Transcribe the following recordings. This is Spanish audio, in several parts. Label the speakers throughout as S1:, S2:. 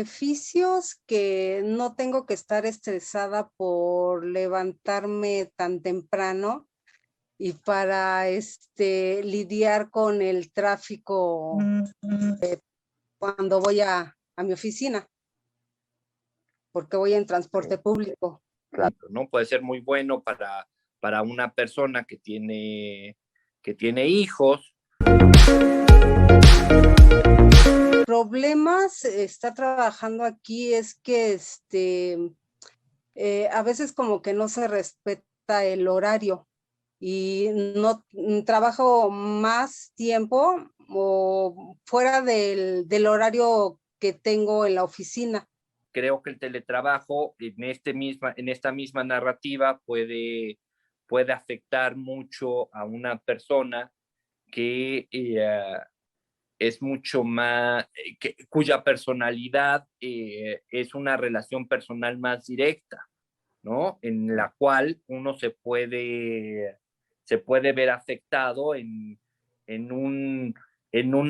S1: beneficios que no tengo que estar estresada por levantarme tan temprano y para lidiar con el tráfico cuando voy a mi oficina, porque voy en transporte público.
S2: Claro, ¿no? Puede ser muy bueno para una persona que tiene hijos.
S1: Problemas está trabajando aquí es que a veces como que no se respeta el horario y no trabajo más tiempo o fuera del horario que tengo en la oficina.
S2: Creo que el teletrabajo en esta misma narrativa puede afectar mucho a una persona que es mucho más, cuya personalidad es una relación personal más directa, ¿no? En la cual uno se puede ver afectado en un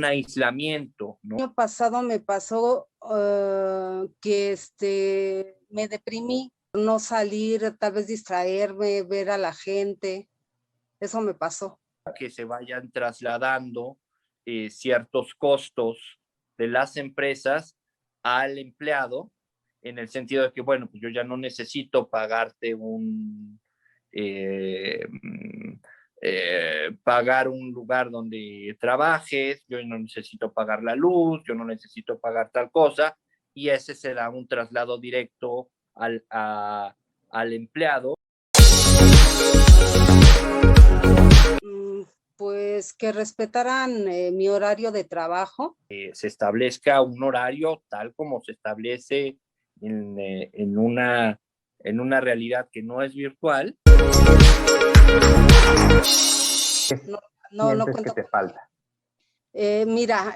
S2: aislamiento, ¿no?
S1: El año pasado me pasó que me deprimí, no salir, tal vez distraerme, ver a la gente, eso me pasó.
S2: Que se vayan trasladando ciertos costos de las empresas al empleado, en el sentido de que, bueno, pues yo ya no necesito pagarte pagar un lugar donde trabajes, yo no necesito pagar la luz, yo no necesito pagar tal cosa, y ese será un traslado directo al empleado.
S1: Pues que respetaran mi horario de trabajo.
S2: Se establezca un horario tal como se establece en una realidad que no es virtual.
S3: No cuento. ¿Qué te falta?
S1: Mira,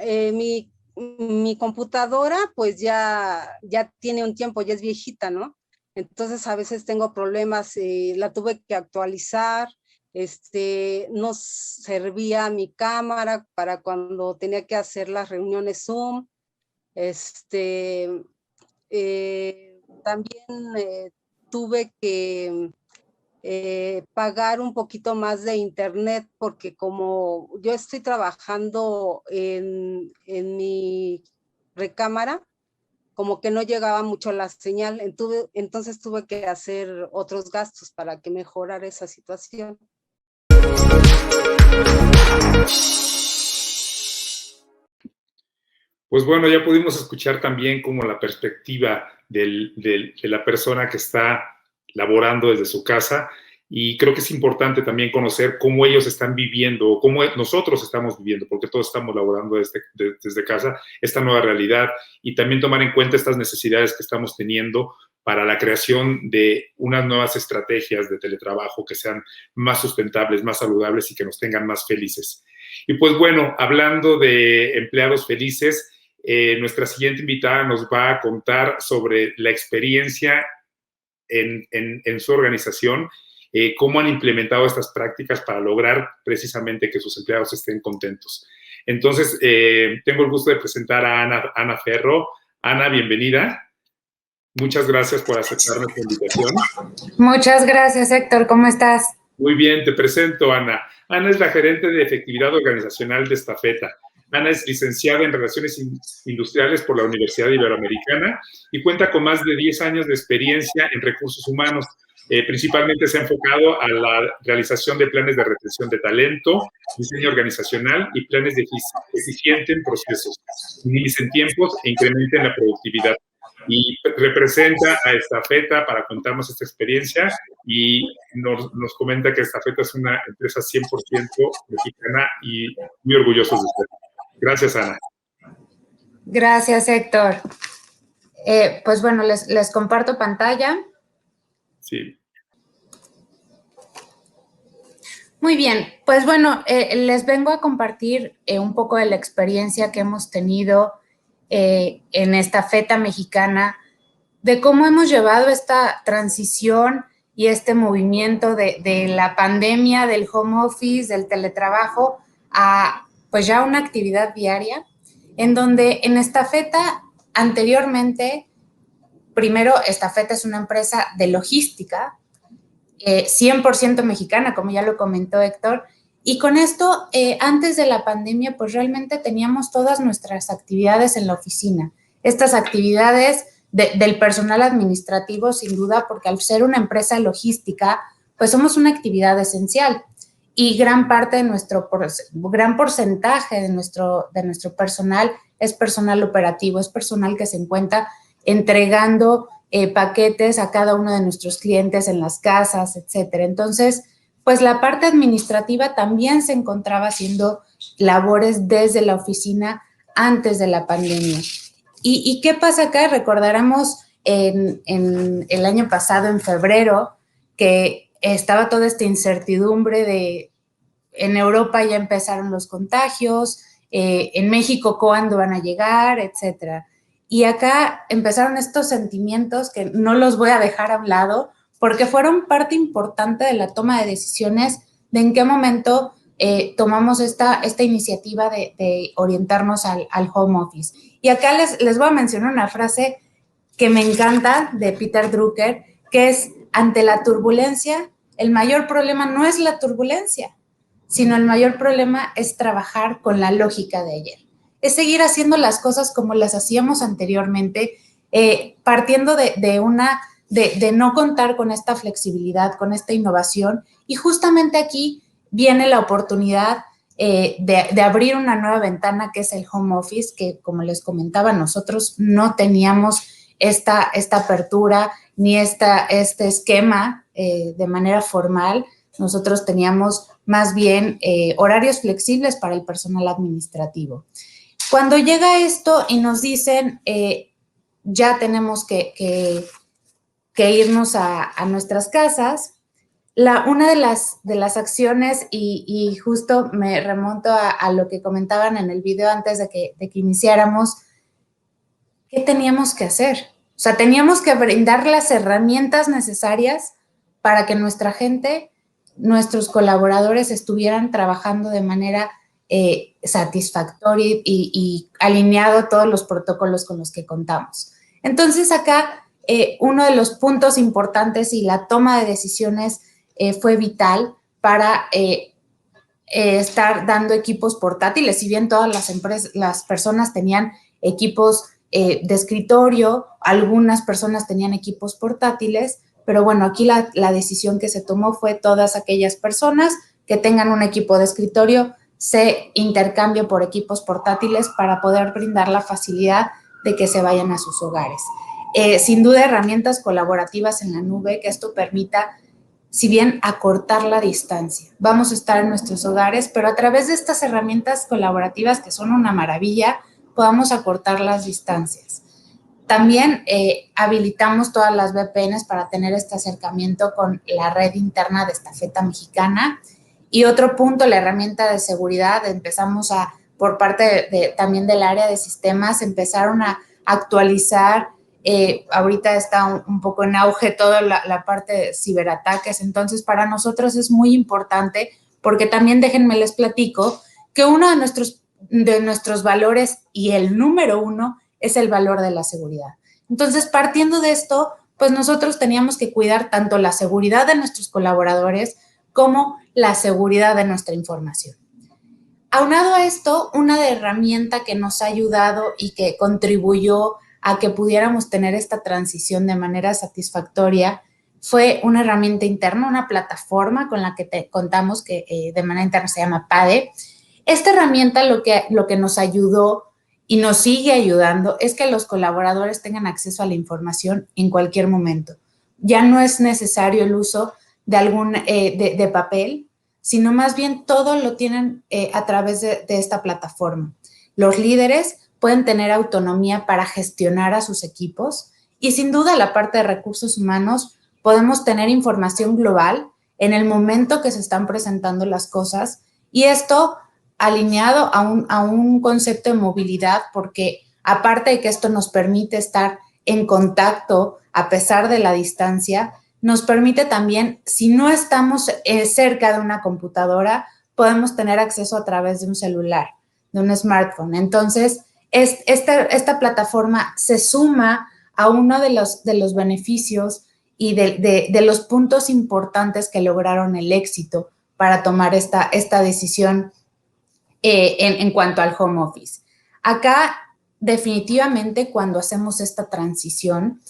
S1: mi computadora pues ya tiene un tiempo, ya es viejita, ¿no? Entonces a veces tengo problemas, la tuve que actualizar, no servía mi cámara para cuando tenía que hacer las reuniones Zoom, también tuve que pagar un poquito más de internet porque como yo estoy trabajando en mi recámara, como que no llegaba mucho la señal, entonces tuve que hacer otros gastos para que mejorara esa situación.
S4: Pues bueno, ya pudimos escuchar también como la perspectiva de la persona que está laborando desde su casa, y creo que es importante también conocer cómo ellos están viviendo o cómo nosotros estamos viviendo, porque todos estamos laborando desde casa, esta nueva realidad, y también tomar en cuenta estas necesidades que estamos teniendo para la creación de unas nuevas estrategias de teletrabajo que sean más sustentables, más saludables y que nos tengan más felices. Y pues bueno, hablando de empleados felices, nuestra siguiente invitada nos va a contar sobre la experiencia en su organización, cómo han implementado estas prácticas para lograr precisamente que sus empleados estén contentos. Entonces, tengo el gusto de presentar a Ana Ferro. Ana, bienvenida. Muchas gracias por aceptar nuestra invitación.
S5: Muchas gracias, Héctor. ¿Cómo estás?
S4: Muy bien, te presento, Ana. Ana es la gerente de efectividad organizacional de Estafeta. Ana es licenciada en Relaciones Industriales por la Universidad Iberoamericana y cuenta con más de 10 años de experiencia en recursos humanos. Principalmente se ha enfocado a la realización de planes de retención de talento, diseño organizacional y planes de eficiente en procesos, minimicen tiempos e incrementen la productividad. Y representa a Estafeta para contarnos esta experiencia, y nos comenta que Estafeta es una empresa 100% mexicana y muy orgullosos de usted. Gracias, Ana.
S5: Gracias, Héctor. Pues bueno, les comparto pantalla.
S4: Sí.
S5: Muy bien, pues bueno, les vengo a compartir un poco de la experiencia que hemos tenido en Estafeta Mexicana, de cómo hemos llevado esta transición y este movimiento de la pandemia, del home office, del teletrabajo, a pues ya una actividad diaria, en donde en Estafeta anteriormente, primero, Estafeta es una empresa de logística, 100% mexicana, como ya lo comentó Héctor, y con esto, antes de la pandemia, pues realmente teníamos todas nuestras actividades en la oficina. Estas actividades del personal administrativo, sin duda, porque al ser una empresa logística, pues somos una actividad esencial. Y gran parte de gran porcentaje de nuestro personal es personal operativo, es personal que se encuentra entregando paquetes a cada uno de nuestros clientes en las casas, etcétera. Entonces, pues la parte administrativa también se encontraba haciendo labores desde la oficina antes de la pandemia. ¿Y qué pasa acá? Recordaremos en el año pasado, en febrero, que estaba toda esta incertidumbre de en Europa ya empezaron los contagios, en México cuándo van a llegar, etcétera. Y acá empezaron estos sentimientos que no los voy a dejar a un lado porque fueron parte importante de la toma de decisiones de en qué momento tomamos esta iniciativa de orientarnos al home office. Y acá les voy a mencionar una frase que me encanta de Peter Drucker, que es: ante la turbulencia, el mayor problema no es la turbulencia, sino el mayor problema es trabajar con la lógica de ayer. Es seguir haciendo las cosas como las hacíamos anteriormente, partiendo de no contar con esta flexibilidad, con esta innovación. Y justamente aquí viene la oportunidad de abrir una nueva ventana que es el home office, que como les comentaba, nosotros no teníamos esta apertura ni este esquema de manera formal. Nosotros teníamos más bien horarios flexibles para el personal administrativo. Cuando llega esto y nos dicen ya tenemos que irnos a nuestras casas, una de las acciones, y justo me remonto a lo que comentaban en el video antes de que iniciáramos, ¿qué teníamos que hacer? O sea, teníamos que brindar las herramientas necesarias para que nuestra gente, nuestros colaboradores estuvieran trabajando de manera satisfactoria y alineado a todos los protocolos con los que contamos. Entonces, acá uno de los puntos importantes y la toma de decisiones fue vital para estar dando equipos portátiles. Si bien todas las personas tenían equipos de escritorio, algunas personas tenían equipos portátiles, pero bueno, aquí la decisión que se tomó fue todas aquellas personas que tengan un equipo de escritorio se intercambien por equipos portátiles para poder brindar la facilidad de que se vayan a sus hogares. Sin duda, herramientas colaborativas en la nube, que esto permita, si bien acortar la distancia. Vamos a estar en nuestros hogares, pero a través de estas herramientas colaborativas, que son una maravilla, podamos acortar las distancias. También habilitamos todas las VPNs para tener este acercamiento con la red interna de Estafeta Mexicana. Y otro punto, la herramienta de seguridad, empezamos por parte también del área de sistemas, empezaron a actualizar. Ahorita está un poco en auge toda la parte de ciberataques, entonces para nosotros es muy importante, porque también déjenme les platico que uno de nuestros valores y el número uno es el valor de la seguridad. Entonces, partiendo de esto, pues nosotros teníamos que cuidar tanto la seguridad de nuestros colaboradores como la seguridad de nuestra información. Aunado a esto, una herramienta que nos ha ayudado y que contribuyó a que pudiéramos tener esta transición de manera satisfactoria fue una herramienta interna, una plataforma con la que contamos que de manera interna se llama PADE. Esta herramienta lo que nos ayudó y nos sigue ayudando es que los colaboradores tengan acceso a la información en cualquier momento. Ya no es necesario el uso de papel, sino más bien todo lo tienen a través de esta plataforma. Los líderes pueden tener autonomía para gestionar a sus equipos y sin duda la parte de recursos humanos podemos tener información global en el momento que se están presentando las cosas y esto alineado a un concepto de movilidad, porque aparte de que esto nos permite estar en contacto a pesar de la distancia, nos permite también, si no estamos cerca de una computadora, podemos tener acceso a través de un celular, de un smartphone. Entonces, esta plataforma se suma a uno de los beneficios y de los puntos importantes que lograron el éxito para tomar esta decisión en cuanto al home office. Acá, definitivamente, cuando hacemos esta transición,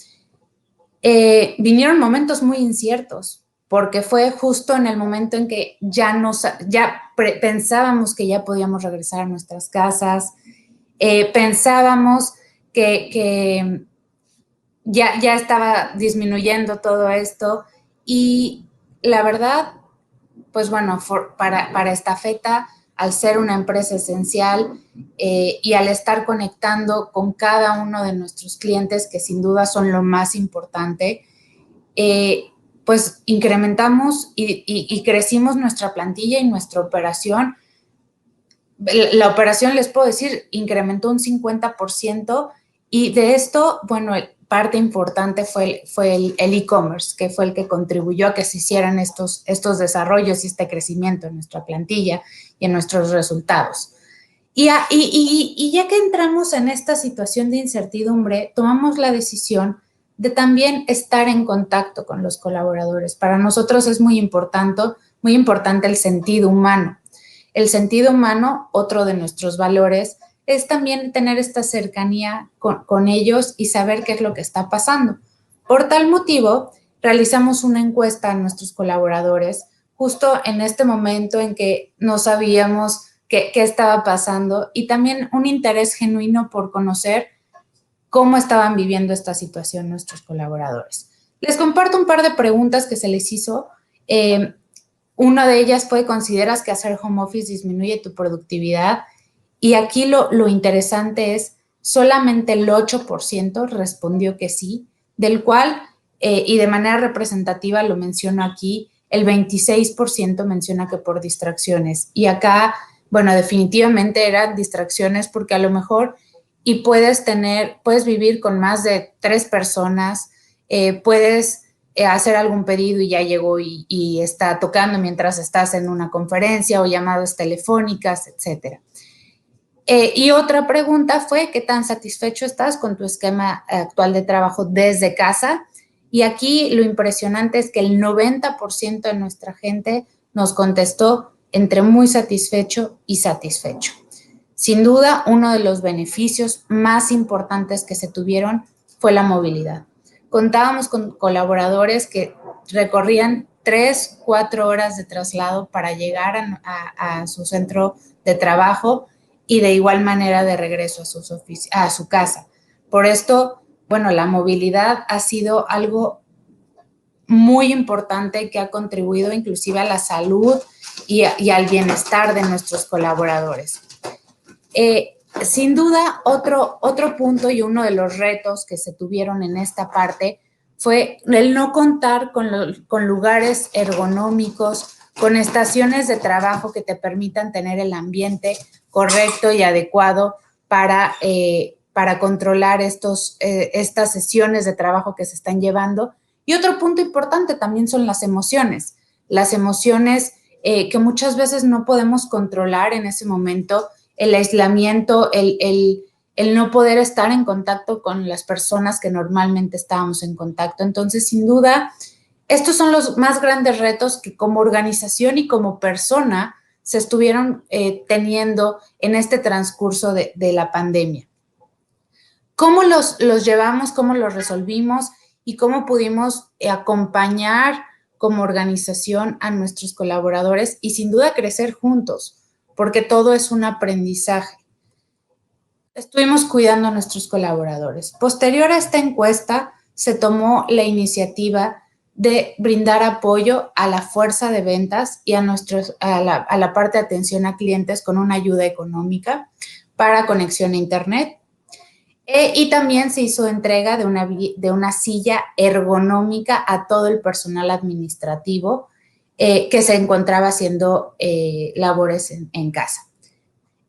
S5: vinieron momentos muy inciertos, porque fue justo en el momento en que ya pensábamos que ya podíamos regresar a nuestras casas, pensábamos que ya estaba disminuyendo todo esto, y la verdad, pues bueno, para Estafeta, al ser una empresa esencial y al estar conectando con cada uno de nuestros clientes, que sin duda son lo más importante, pues incrementamos y crecimos nuestra plantilla y nuestra operación. La operación, les puedo decir, incrementó un 50%, y de esto, bueno, parte importante fue el e-commerce, que fue el que contribuyó a que se hicieran estos desarrollos y este crecimiento en nuestra plantilla y en nuestros resultados. Y ya que entramos en esta situación de incertidumbre, tomamos la decisión de también estar en contacto con los colaboradores. Para nosotros es muy importante el sentido humano. El sentido humano, otro de nuestros valores, es también tener esta cercanía con ellos y saber qué es lo que está pasando. Por tal motivo, realizamos una encuesta a nuestros colaboradores justo en este momento en que no sabíamos qué estaba pasando, y también un interés genuino por conocer cómo estaban viviendo esta situación nuestros colaboradores. Les comparto un par de preguntas que se les hizo. Una de ellas fue: ¿consideras que hacer home office disminuye tu productividad? Y aquí lo interesante es, solamente el 8% respondió que sí, del cual, y de manera representativa lo menciono aquí, el 26% menciona que por distracciones. Y acá, bueno, definitivamente eran distracciones, porque a lo mejor puedes vivir con más de 3 personas, puedes hacer algún pedido y ya llegó y está tocando mientras estás en una conferencia, o llamadas telefónicas, etcétera. Y otra pregunta fue: ¿qué tan satisfecho estás con tu esquema actual de trabajo desde casa? Y aquí lo impresionante es que el 90% de nuestra gente nos contestó entre muy satisfecho y satisfecho. Sin duda, uno de los beneficios más importantes que se tuvieron fue la movilidad. Contábamos con colaboradores que recorrían 3-4 horas de traslado para llegar a su centro de trabajo, y de igual manera de regreso a su casa. Por esto, bueno, la movilidad ha sido algo muy importante que ha contribuido inclusive a la salud y al bienestar de nuestros colaboradores. Sin duda, otro punto y uno de los retos que se tuvieron en esta parte fue el no contar con lugares ergonómicos, con estaciones de trabajo que te permitan tener el ambiente correcto y adecuado para controlar estas sesiones de trabajo que se están llevando. Y otro punto importante también son las emociones que muchas veces no podemos controlar en ese momento, el aislamiento, el no poder estar en contacto con las personas que normalmente estábamos en contacto. Entonces, sin duda, estos son los más grandes retos que como organización y como persona se estuvieron teniendo en este transcurso de la pandemia. ¿Cómo los llevamos, cómo los resolvimos y cómo pudimos acompañar como organización a nuestros colaboradores y sin duda crecer juntos? Porque todo es un aprendizaje. Estuvimos cuidando a nuestros colaboradores. Posterior a esta encuesta, se tomó la iniciativa de brindar apoyo a la fuerza de ventas y a la parte de atención a clientes con una ayuda económica para conexión a internet. Y también se hizo entrega de una silla ergonómica a todo el personal administrativo que se encontraba haciendo labores en casa.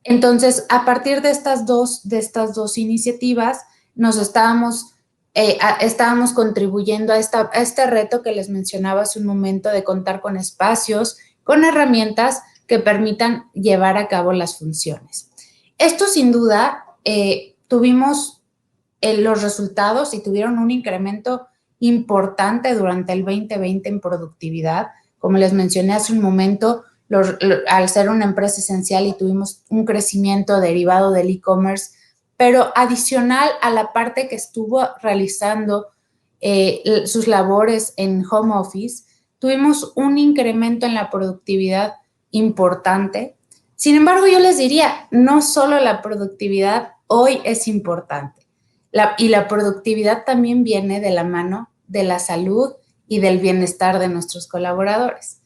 S5: Entonces, a partir de estas dos iniciativas, nos estábamos contribuyendo a este reto que les mencionaba hace un momento, de contar con espacios, con herramientas que permitan llevar a cabo las funciones. Esto, sin duda, tuvimos los resultados y tuvieron un incremento importante durante el 2020 en productividad. Como les mencioné hace un momento, al ser una empresa esencial y tuvimos un crecimiento derivado del e-commerce, pero adicional a la parte que estuvo realizando sus labores en home office, tuvimos un incremento en la productividad importante. Sin embargo, yo les diría, no solo la productividad hoy es importante, y la productividad también viene de la mano de la salud y del bienestar de nuestros colaboradores.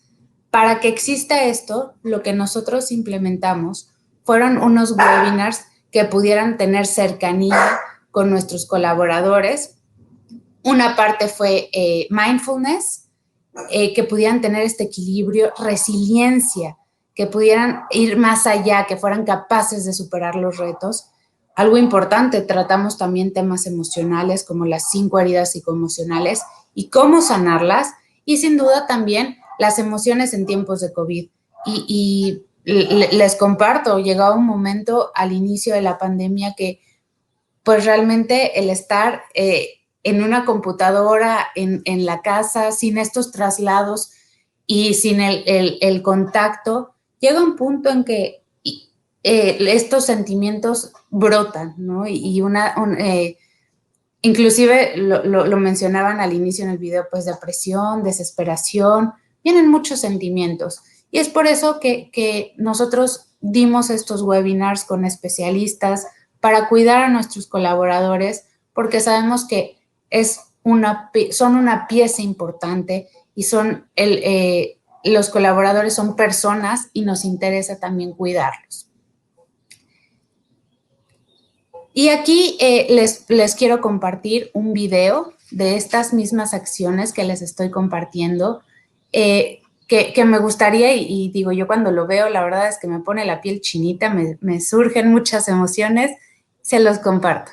S5: Para que exista esto, lo que nosotros implementamos fueron unos webinars que pudieran tener cercanía con nuestros colaboradores. Una parte fue mindfulness, que pudieran tener este equilibrio, resiliencia, que pudieran ir más allá, que fueran capaces de superar los retos. Algo importante, tratamos también temas emocionales como las 5 heridas psicoemocionales y cómo sanarlas, y sin duda también las emociones en tiempos de COVID. Y les comparto, llegaba un momento al inicio de la pandemia que pues realmente el estar en una computadora en la casa, sin estos traslados y sin el contacto, llega un punto en que estos sentimientos brotan, ¿no? Inclusive lo mencionaban al inicio en el video, pues depresión, desesperación, vienen muchos sentimientos. Y es por eso que nosotros dimos estos webinars con especialistas para cuidar a nuestros colaboradores, porque sabemos que son una pieza importante y los colaboradores son personas y nos interesa también cuidarlos. Y aquí les quiero compartir un video de estas mismas acciones que les estoy compartiendo, que me gustaría, y digo, yo cuando lo veo, la verdad es que me pone la piel chinita, me surgen muchas emociones, se los comparto.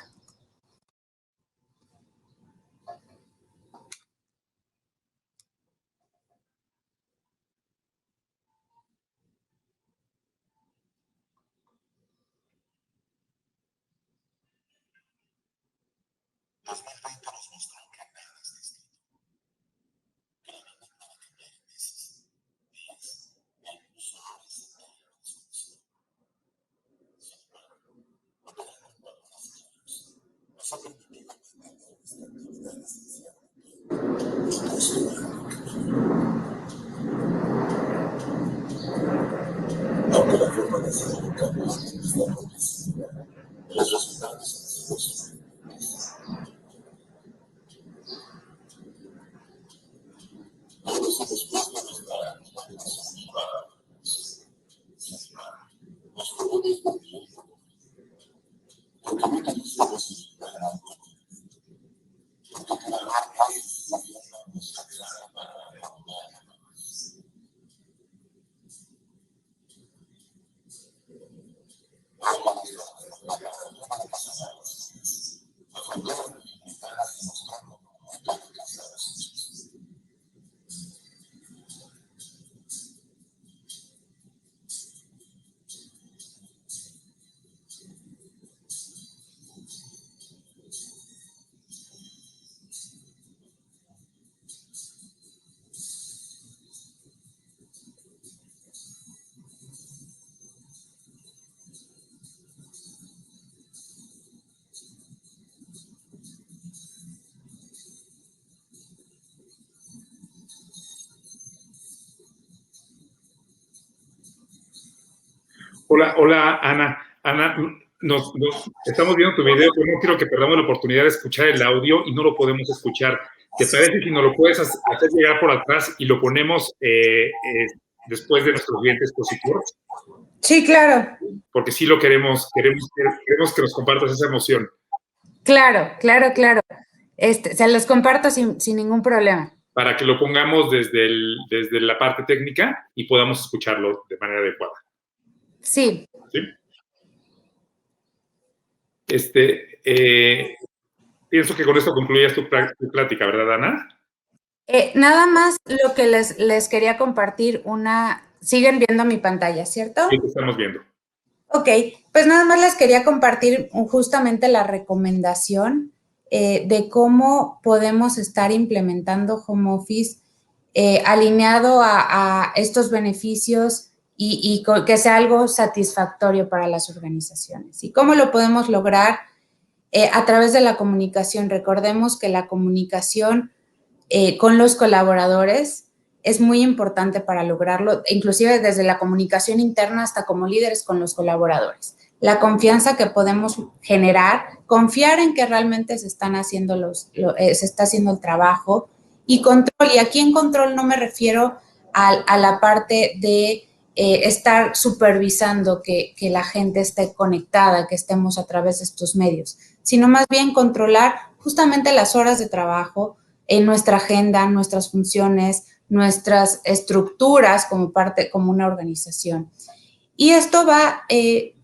S3: Aunque la forma de hacer el cambio es la progresiva, los resultados son los todos somos puestos para nos propones por el mundo, porque no tenemos la posibilidad de algo, porque cada vez la vida nos aclara para la humanidad.
S4: Hola, Ana. Ana, nos estamos viendo tu video, pero no quiero que perdamos la oportunidad de escuchar el audio y no lo podemos escuchar. ¿Te parece si nos lo puedes hacer llegar por atrás y lo ponemos después de nuestro siguiente expositor?
S5: Sí, claro.
S4: Porque sí lo queremos que nos compartas esa emoción.
S5: Claro. Se los comparto sin ningún problema.
S4: Para que lo pongamos desde la parte técnica y podamos escucharlo de manera adecuada.
S5: Sí.
S4: ¿Sí? Pienso que con esto concluyas tu plática, ¿verdad, Ana?
S5: Nada más lo que les quería compartir siguen viendo mi pantalla, ¿cierto?
S4: Sí, te estamos viendo.
S5: Ok, pues nada más les quería compartir justamente la recomendación de cómo podemos estar implementando home office alineado a estos beneficios y que sea algo satisfactorio para las organizaciones. ¿Y cómo lo podemos lograr? A través de la comunicación. Recordemos que la comunicación con los colaboradores es muy importante para lograrlo, inclusive desde la comunicación interna hasta como líderes con los colaboradores. La confianza que podemos generar, confiar en que realmente se está haciendo el trabajo y control. Y aquí en control no me refiero a la parte de estar supervisando que la gente esté conectada, que estemos a través de estos medios, sino más bien controlar justamente las horas de trabajo, en nuestra agenda, nuestras funciones, nuestras estructuras como una organización. Y esto va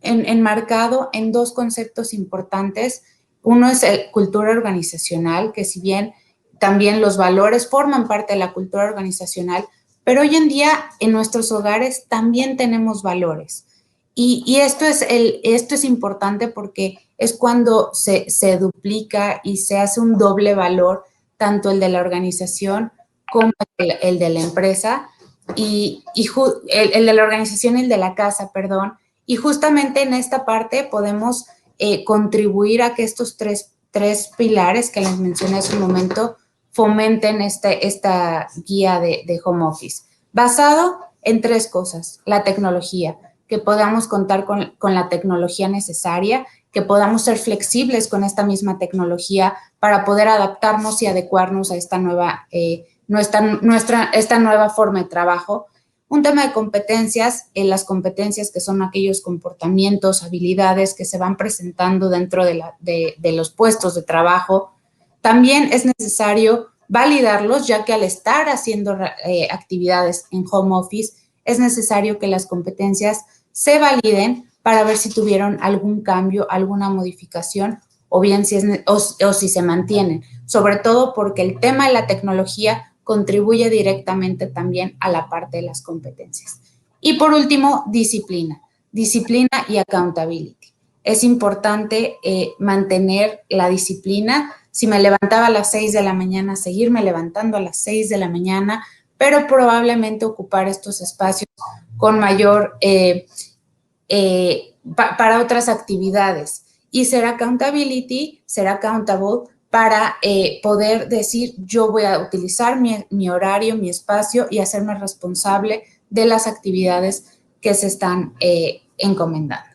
S5: enmarcado en dos conceptos importantes. Uno es cultura organizacional, que si bien también los valores forman parte de la cultura organizacional, pero hoy en día en nuestros hogares también tenemos valores. Y esto es importante porque es cuando se duplica y se hace un doble valor, tanto el de la organización como el de la empresa, el de la organización y el de la casa, perdón. Y justamente en esta parte podemos contribuir a que estos tres pilares que les mencioné hace un momento fomenten esta guía de home office, basado en tres cosas: la tecnología, que podamos contar con la tecnología necesaria, que podamos ser flexibles con esta misma tecnología para poder adaptarnos y adecuarnos a esta nueva forma de trabajo. Un tema de competencias, las competencias que son aquellos comportamientos, habilidades que se van presentando dentro de los puestos de trabajo. También es necesario validarlos, ya que al estar haciendo actividades en home office, es necesario que las competencias se validen para ver si tuvieron algún cambio, alguna modificación, o bien si se mantienen. Sobre todo porque el tema de la tecnología contribuye directamente también a la parte de las competencias. Y por último, disciplina y accountability. Es importante mantener la disciplina. Si me levantaba a las 6 de la mañana, seguirme levantando a las 6 de la mañana, pero probablemente ocupar estos espacios con mayor para otras actividades. Y ser accountable para poder decir: yo voy a utilizar mi horario, mi espacio, y hacerme responsable de las actividades que se están encomendando.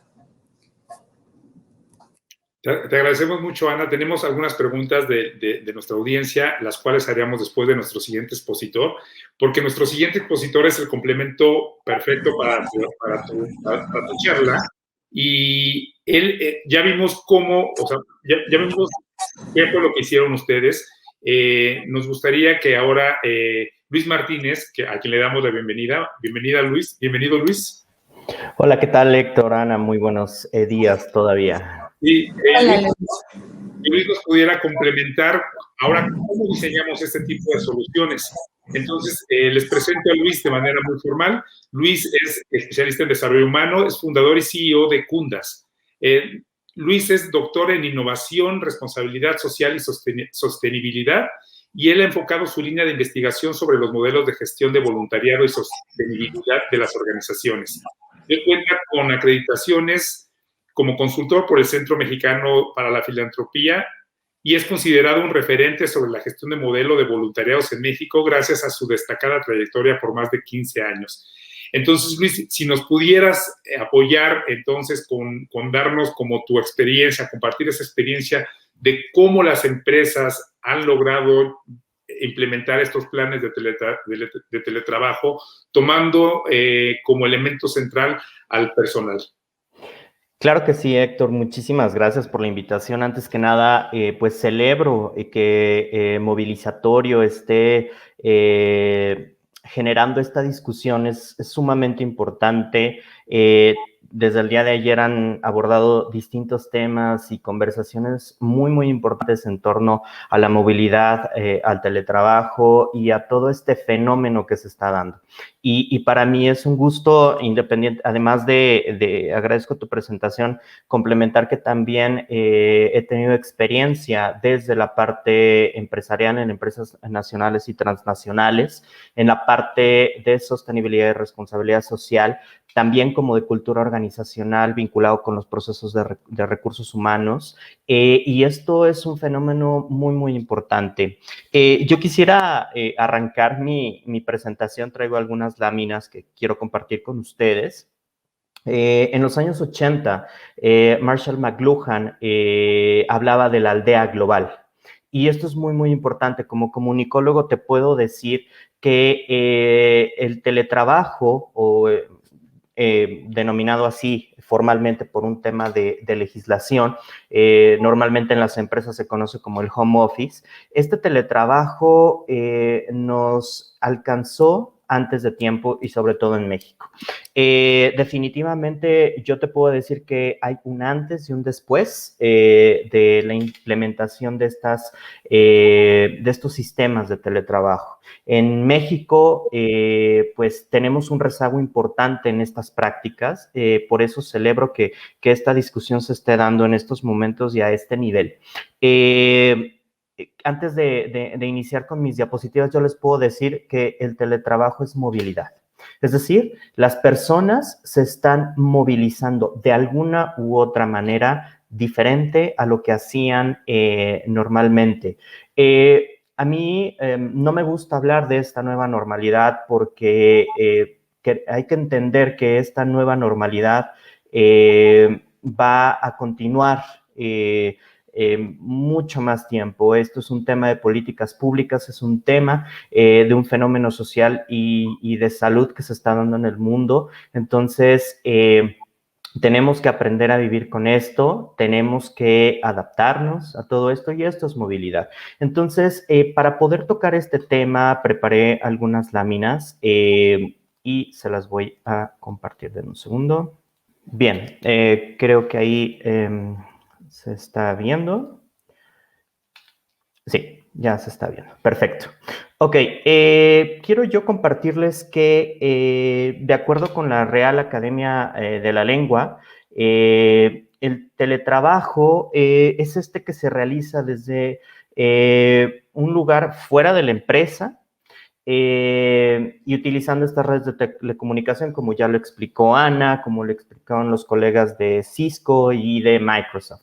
S4: Te agradecemos mucho, Ana. Tenemos algunas preguntas de nuestra audiencia, las cuales haríamos después de nuestro siguiente expositor, porque nuestro siguiente expositor es el complemento perfecto para tu charla. Y él, ya vimos cómo, o sea, ya vimos qué fue lo que hicieron ustedes. Nos gustaría que ahora Luis Martínez, a quien le damos la bienvenida. Luis. Bienvenido, Luis.
S6: Hola, ¿qué tal, Héctor? Ana, muy buenos días todavía.
S4: Sí, Luis nos pudiera complementar ahora cómo diseñamos este tipo de soluciones. Entonces, les presento a Luis de manera muy formal. Luis es especialista en desarrollo humano, es fundador y CEO de Kundas. Luis es doctor en innovación, responsabilidad social y sostenibilidad, y él ha enfocado su línea de investigación sobre los modelos de gestión de voluntariado y sostenibilidad de las organizaciones. Él cuenta con acreditaciones como consultor por el Centro Mexicano para la Filantropía y es considerado un referente sobre la gestión de modelo de voluntariados en México gracias a su destacada trayectoria por más de 15 años. Entonces, Luis, si nos pudieras apoyar entonces con darnos como tu experiencia, compartir esa experiencia de cómo las empresas han logrado implementar estos planes de teletrabajo, tomando como elemento central al personal.
S6: Claro que sí, Héctor. Muchísimas gracias por la invitación. Antes que nada, pues celebro que Movilizatorio esté generando esta discusión. Es sumamente importante. desde el día de ayer han abordado distintos temas y conversaciones muy, muy importantes en torno a la movilidad, al teletrabajo y a todo este fenómeno que se está dando. Y para mí es un gusto independiente, además agradezco tu presentación, complementar que también he tenido experiencia desde la parte empresarial en empresas nacionales y transnacionales, en la parte de sostenibilidad y responsabilidad social, también como de cultura organizacional vinculado con los procesos de recursos humanos, y esto es un fenómeno muy, muy importante. Yo quisiera arrancar mi presentación, traigo algunas láminas que quiero compartir con ustedes. En los años 80, Marshall McLuhan hablaba de la aldea global. Y esto es muy, muy importante. Como comunicólogo te puedo decir que el teletrabajo, o denominado así formalmente por un tema de legislación, normalmente en las empresas se conoce como el home office. Este teletrabajo nos alcanzó antes de tiempo y sobre todo en México. Definitivamente yo te puedo decir que hay un antes y un después de la implementación de estos sistemas de teletrabajo. En México, pues tenemos un rezago importante en estas prácticas, por eso celebro que esta discusión se esté dando en estos momentos y a este nivel. Antes de iniciar con mis diapositivas, yo les puedo decir que el teletrabajo es movilidad. Es decir, las personas se están movilizando de alguna u otra manera diferente a lo que hacían normalmente. A mí no me gusta hablar de esta nueva normalidad porque hay que entender que esta nueva normalidad va a continuar mucho más tiempo. Esto es un tema de políticas públicas, es un tema de un fenómeno social y de salud que se está dando en el mundo. Entonces, tenemos que aprender a vivir con esto, tenemos que adaptarnos a todo esto y esto es movilidad. Entonces, para poder tocar este tema, preparé algunas láminas y se las voy a compartir. Denme un segundo. Bien, creo que ahí se está viendo. Sí, ya se está viendo. Perfecto. Ok, quiero yo compartirles que de acuerdo con la Real Academia de la Lengua, el teletrabajo es este que se realiza desde un lugar fuera de la empresa y utilizando estas redes de telecomunicación, como ya lo explicó Ana, como lo explicaron los colegas de Cisco y de Microsoft.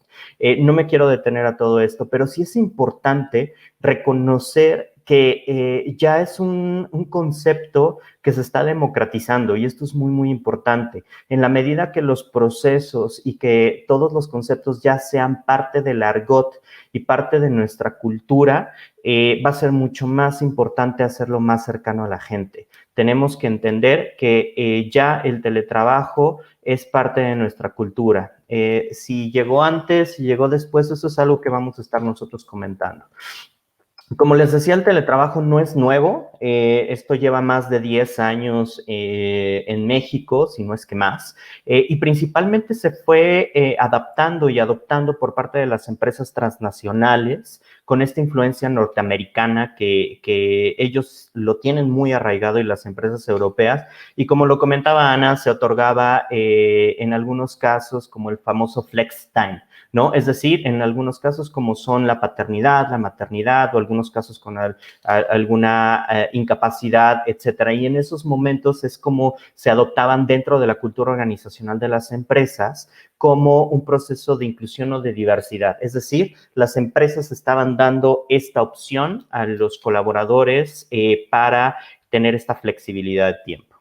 S6: No me quiero detener a todo esto, pero sí es importante reconocer que ya es un concepto que se está democratizando y esto es muy, muy importante. En la medida que los procesos y que todos los conceptos ya sean parte del argot y parte de nuestra cultura, va a ser mucho más importante hacerlo más cercano a la gente. Tenemos que entender que ya el teletrabajo es parte de nuestra cultura. Si llegó antes, si llegó después, eso es algo que vamos a estar nosotros comentando. Como les decía, el teletrabajo no es nuevo. Esto lleva más de 10 años en México, si no es que más. Y principalmente se fue adaptando y adoptando por parte de las empresas transnacionales con esta influencia norteamericana que ellos lo tienen muy arraigado y las empresas europeas. Y como lo comentaba Ana, se otorgaba en algunos casos como el famoso flex time, ¿no? Es decir, en algunos casos como son la paternidad, la maternidad o algunos casos con alguna incapacidad, etcétera. Y en esos momentos es como se adoptaban dentro de la cultura organizacional de las empresas como un proceso de inclusión o de diversidad. Es decir, las empresas estaban dando esta opción a los colaboradores para tener esta flexibilidad de tiempo.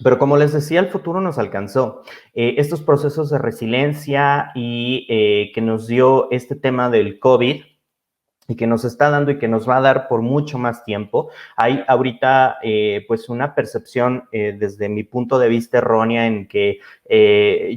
S6: Pero como les decía, el futuro nos alcanzó. Estos procesos de resiliencia y que nos dio este tema del COVID y que nos está dando y que nos va a dar por mucho más tiempo. Hay ahorita pues una percepción desde mi punto de vista errónea en que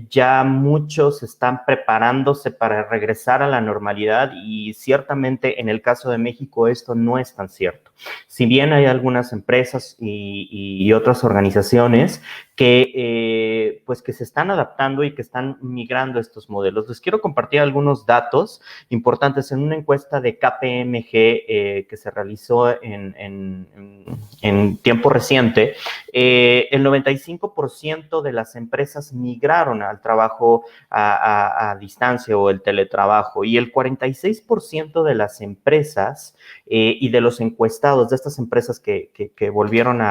S6: ya muchos están preparándose para regresar a la normalidad y ciertamente en el caso de México esto no es tan cierto. Si bien hay algunas empresas y otras organizaciones que pues que se están adaptando y que están migrando estos modelos. Les quiero compartir algunos datos importantes en una encuesta de KPMG que se realizó en tiempo reciente. El 95% de las empresas migraron al trabajo a distancia o el teletrabajo y el 46% de las empresas y de los encuestados de estas empresas que volvieron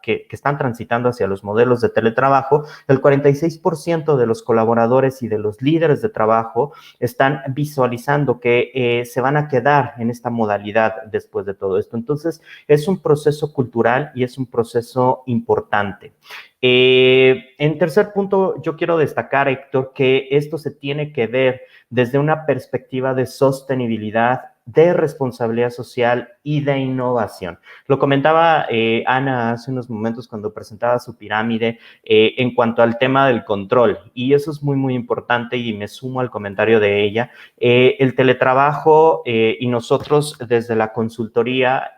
S6: que están transitando hacia los modelos de teletrabajo, el 46% de los colaboradores y de los líderes de trabajo están visualizando que se van a quedar en esta modalidad después de todo esto. Entonces, es un proceso cultural y es un proceso importante. En tercer punto, yo quiero destacar, Héctor, que esto se tiene que ver desde una perspectiva de sostenibilidad, de responsabilidad social y de innovación. Lo comentaba Ana hace unos momentos cuando presentaba su pirámide en cuanto al tema del control, y eso es muy, muy importante y me sumo al comentario de ella. El teletrabajo y nosotros desde la consultoría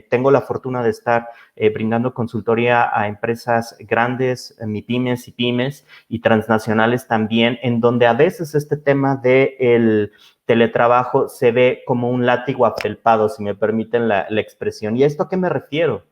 S6: tengo la fortuna de estar brindando consultoría a empresas grandes, MIPYMES y pymes y transnacionales también, en donde a veces este tema del teletrabajo se ve como un látigo afelpado, si me permiten la expresión. ¿Y a esto a qué me refiero?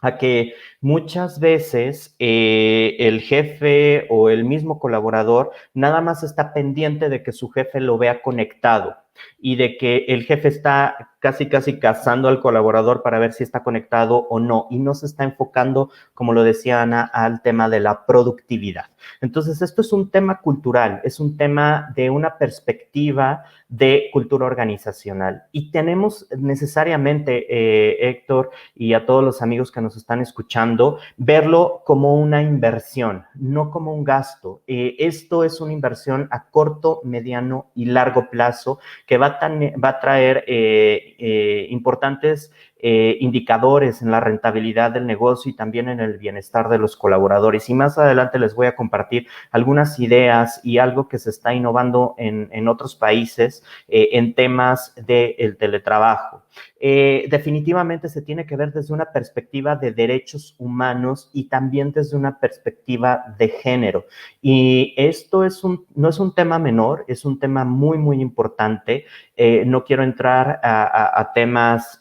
S6: A que muchas veces el jefe o el mismo colaborador nada más está pendiente de que su jefe lo vea conectado y de que el jefe está casi cazando al colaborador para ver si está conectado o no, y no se está enfocando, como lo decía Ana, al tema de la productividad. Entonces, esto es un tema cultural, es un tema de una perspectiva de cultura organizacional, y tenemos necesariamente, Héctor, y a todos los amigos que nos están escuchando, verlo como una inversión, no como un gasto. Esto es una inversión a corto, mediano y largo plazo que va a traer importantes indicadores en la rentabilidad del negocio y también en el bienestar de los colaboradores. Y más adelante les voy a compartir algunas ideas y algo que se está innovando en otros países en temas del teletrabajo. Definitivamente se tiene que ver desde una perspectiva de derechos humanos y también desde una perspectiva de género. Y esto no es un tema menor, es un tema muy, muy importante. No quiero entrar a temas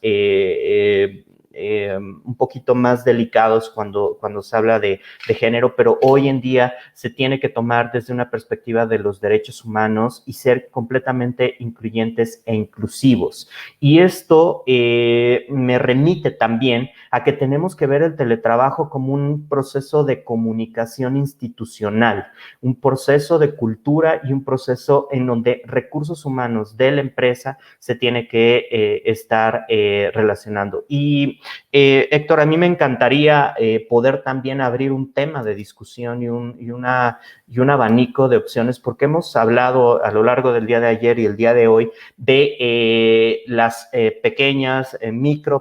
S6: un poquito más delicados cuando se habla de género, pero hoy en día se tiene que tomar desde una perspectiva de los derechos humanos y ser completamente incluyentes e inclusivos. Y esto me remite también a que tenemos que ver el teletrabajo como un proceso de comunicación institucional, un proceso de cultura y un proceso en donde recursos humanos de la empresa se tiene que estar relacionando. Y Héctor, a mí me encantaría poder también abrir un tema de discusión y un abanico de opciones, porque hemos hablado a lo largo del día de ayer y el día de hoy de las pequeñas,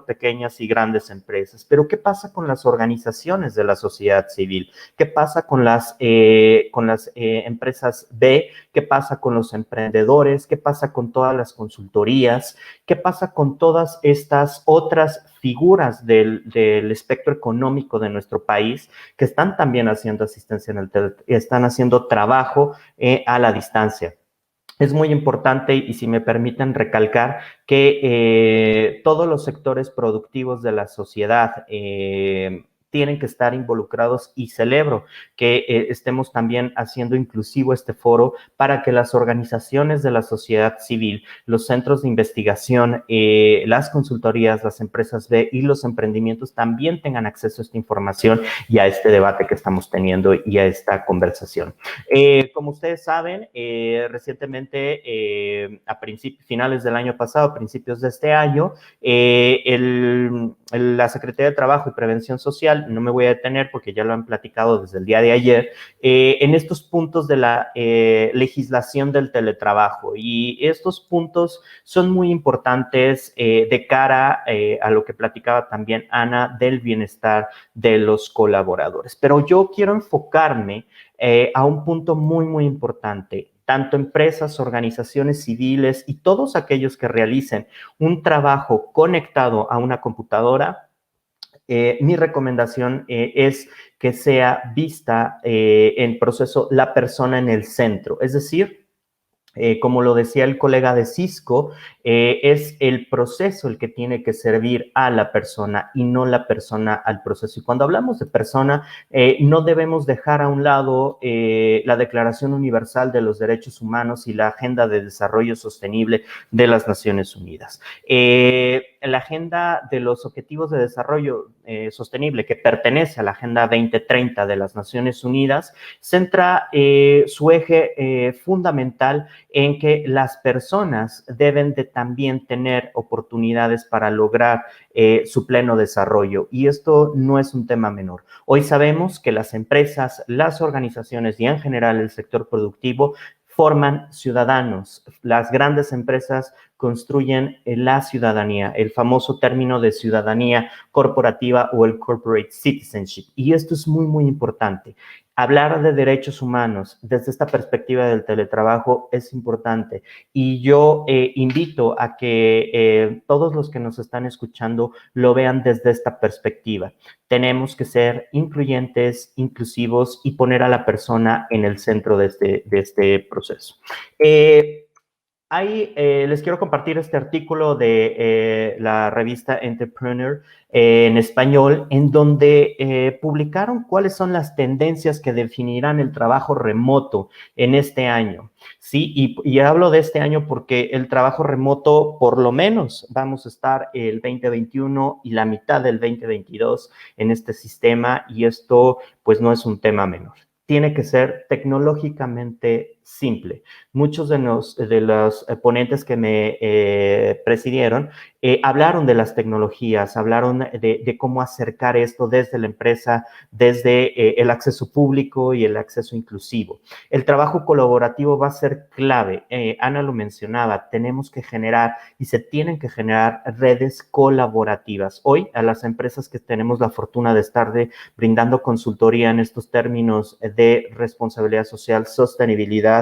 S6: pequeñas y grandes empresas. Pero ¿qué pasa con las organizaciones de la sociedad civil? ¿Qué pasa con las empresas B? ¿Qué pasa con los emprendedores? ¿Qué pasa con todas las consultorías? ¿Qué pasa con todas estas otras figuras del espectro económico de nuestro país que están también haciendo asistencia están haciendo trabajo a la distancia? Es muy importante, y si me permiten recalcar, que todos los sectores productivos de la sociedad tienen que estar involucrados, y celebro que estemos también haciendo inclusivo este foro para que las organizaciones de la sociedad civil, los centros de investigación, las consultorías, las empresas B y los emprendimientos también tengan acceso a esta información y a este debate que estamos teniendo y a esta conversación. Como ustedes saben, recientemente, a finales del año pasado, principios de este año, la Secretaría de Trabajo y Prevención Social, no me voy a detener porque ya lo han platicado desde el día de ayer, en estos puntos de la legislación del teletrabajo. Y estos puntos son muy importantes de cara a lo que platicaba también Ana del bienestar de los colaboradores. Pero yo quiero enfocarme a un punto muy, muy importante. Tanto empresas, organizaciones civiles y todos aquellos que realicen un trabajo conectado a una computadora, mi recomendación es que sea vista en proceso la persona en el centro. Es decir, como lo decía el colega de Cisco, es el proceso el que tiene que servir a la persona y no la persona al proceso. Y cuando hablamos de persona, no debemos dejar a un lado la Declaración Universal de los Derechos Humanos y la Agenda de Desarrollo Sostenible de las Naciones Unidas. La Agenda de los Objetivos de Desarrollo Sostenible, que pertenece a la Agenda 2030 de las Naciones Unidas, centra su eje fundamental en que las personas deben de también tener oportunidades para lograr su pleno desarrollo. Y esto no es un tema menor. Hoy sabemos que las empresas, las organizaciones y en general el sector productivo forman ciudadanos. Las grandes empresas construyen la ciudadanía, el famoso término de ciudadanía corporativa o el corporate citizenship. Y esto es muy, muy importante. Hablar de derechos humanos desde esta perspectiva del teletrabajo es importante y yo invito a que todos los que nos están escuchando lo vean desde esta perspectiva. Tenemos que ser incluyentes, inclusivos y poner a la persona en el centro de este proceso. Les quiero compartir este artículo de la revista Entrepreneur en español, en donde publicaron cuáles son las tendencias que definirán el trabajo remoto en este año. Sí, y hablo de este año porque el trabajo remoto, por lo menos, vamos a estar el 2021 y la mitad del 2022 en este sistema, y esto pues no es un tema menor. Tiene que ser tecnológicamente simple. Muchos de los ponentes que me presidieron hablaron de las tecnologías, hablaron de cómo acercar esto desde la empresa, desde el acceso público y el acceso inclusivo. El trabajo colaborativo va a ser clave. Ana lo mencionaba, tenemos que generar y se tienen que generar redes colaborativas. Hoy, a las empresas que tenemos la fortuna de estar brindando consultoría en estos términos de responsabilidad social, sostenibilidad,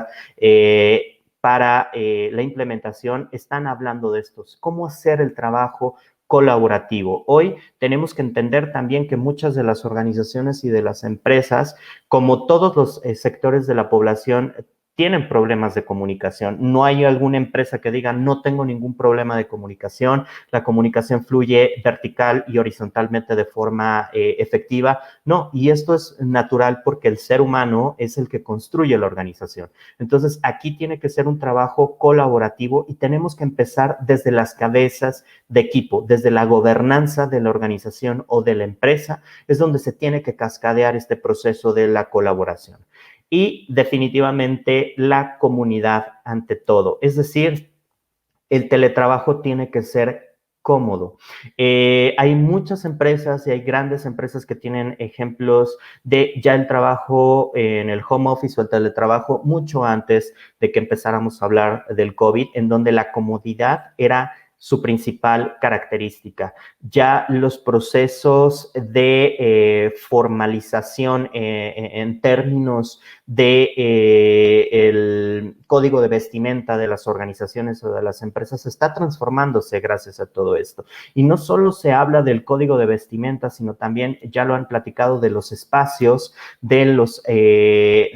S6: para la implementación, están hablando de estos, cómo hacer el trabajo colaborativo. Hoy tenemos que entender también que muchas de las organizaciones y de las empresas, como todos los sectores de la población, tienen problemas de comunicación. No hay alguna empresa que diga, no tengo ningún problema de comunicación, la comunicación fluye vertical y horizontalmente de forma efectiva. No, y esto es natural porque el ser humano es el que construye la organización. Entonces, aquí tiene que ser un trabajo colaborativo y tenemos que empezar desde las cabezas de equipo, desde la gobernanza de la organización o de la empresa, es donde se tiene que cascadear este proceso de la colaboración. Y definitivamente la comunidad ante todo. Es decir, el teletrabajo tiene que ser cómodo. Hay muchas empresas y hay grandes empresas que tienen ejemplos de ya el trabajo en el home office o el teletrabajo mucho antes de que empezáramos a hablar del COVID, en donde la comodidad era su principal característica. Ya los procesos de formalización en términos de el código de vestimenta de las organizaciones o de las empresas está transformándose gracias a todo esto. Y no solo se habla del código de vestimenta, sino también, ya lo han platicado, de los espacios, de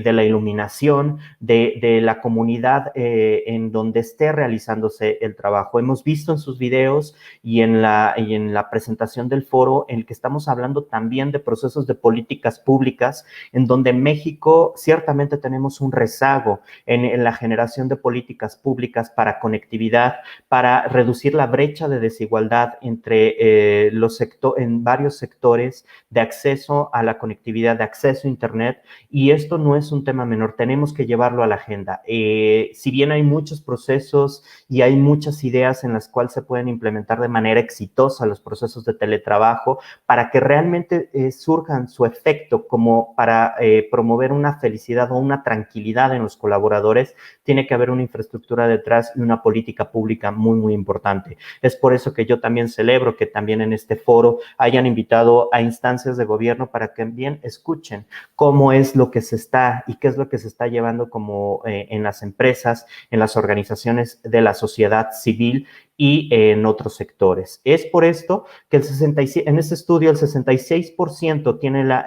S6: la iluminación, de la comunidad en donde esté realizándose el trabajo. Hemos visto en sus videos y en la presentación del foro en el que estamos hablando también de procesos de políticas públicas en donde México ciertamente ciertamente tenemos un rezago en la generación de políticas públicas para conectividad, para reducir la brecha de desigualdad entre en varios sectores de acceso a la conectividad, de acceso a Internet, y esto no es un tema menor, tenemos que llevarlo a la agenda. Si bien hay muchos procesos y hay muchas ideas en las cuales se pueden implementar de manera exitosa los procesos de teletrabajo para que realmente surjan su efecto como para promover una felicidad o una tranquilidad en los colaboradores, tiene que haber una infraestructura detrás y una política pública muy, muy importante. Es por eso que yo también celebro que también en este foro hayan invitado a instancias de gobierno para que también escuchen cómo es lo que se está y qué es lo que se está llevando como en las empresas, en las organizaciones de la sociedad civil y en otros sectores. Es por esto que en este estudio el 66% tiene la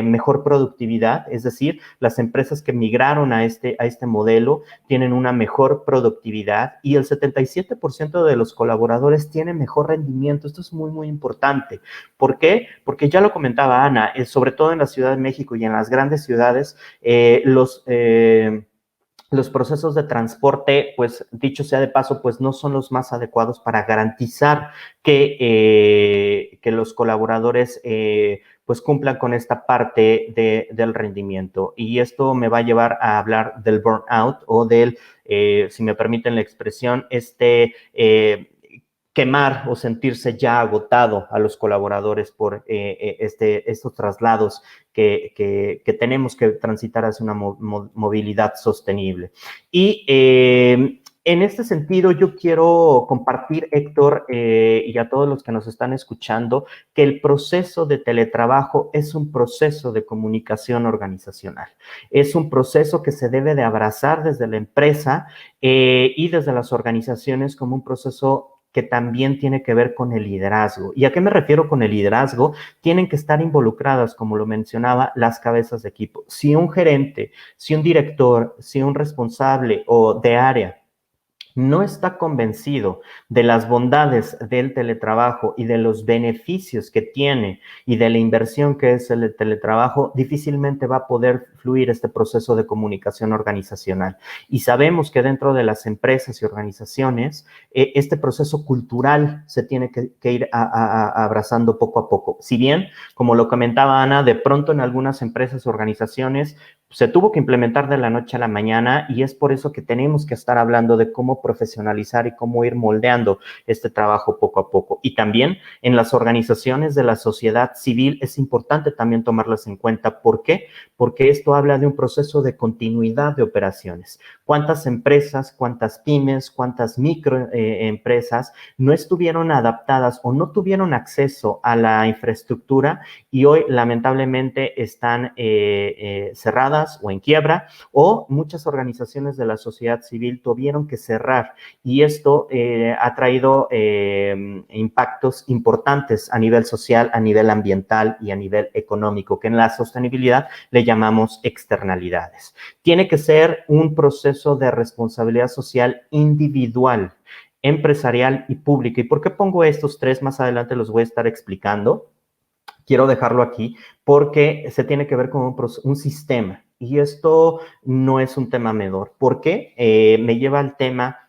S6: mejor productividad, es decir, las empresas que migraron a este modelo tienen una mejor productividad y el 77% de los colaboradores tienen mejor rendimiento. Esto es muy, muy importante. ¿Por qué? Porque ya lo comentaba Ana, sobre todo en la Ciudad de México y en las grandes ciudades, los procesos de transporte, pues dicho sea de paso, pues no son los más adecuados para garantizar que los colaboradores pues cumplan con esta parte del rendimiento. Y esto me va a llevar a hablar del burnout o del, si me permiten la expresión, quemar o sentirse ya agotado a los colaboradores por estos traslados que tenemos que transitar hacia una movilidad sostenible. Y en este sentido, yo quiero compartir, Héctor, y a todos los que nos están escuchando, que el proceso de teletrabajo es un proceso de comunicación organizacional. Es un proceso que se debe de abrazar desde la empresa y desde las organizaciones como un proceso que también tiene que ver con el liderazgo. ¿Y a qué me refiero con el liderazgo? Tienen que estar involucradas, como lo mencionaba, las cabezas de equipo. Si un gerente, si un director, si un responsable o de área no está convencido de las bondades del teletrabajo y de los beneficios que tiene y de la inversión que es el teletrabajo, difícilmente va a poder fluir este proceso de comunicación organizacional. Y sabemos que dentro de las empresas y organizaciones, este proceso cultural se tiene que ir abrazando poco a poco. Si bien, como lo comentaba Ana, de pronto en algunas empresas o organizaciones se tuvo que implementar de la noche a la mañana y es por eso que tenemos que estar hablando de cómo profesionalizar y cómo ir moldeando este trabajo poco a poco. Y también en las organizaciones de la sociedad civil es importante también tomarlas en cuenta. ¿Por qué? Porque esto habla de un proceso de continuidad de operaciones. ¿Cuántas empresas, cuántas pymes, cuántas microempresas no estuvieron adaptadas o no tuvieron acceso a la infraestructura y hoy lamentablemente están cerradas o en quiebra, o muchas organizaciones de la sociedad civil tuvieron que cerrar y esto ha traído impactos importantes a nivel social, a nivel ambiental y a nivel económico, que en la sostenibilidad le llamamos externalidades. Tiene que ser un proceso de responsabilidad social individual, empresarial y pública. ¿Y por qué pongo estos tres? Más adelante los voy a estar explicando. Quiero dejarlo aquí porque se tiene que ver con un sistema y esto no es un tema menor. ¿Por qué? Me lleva al tema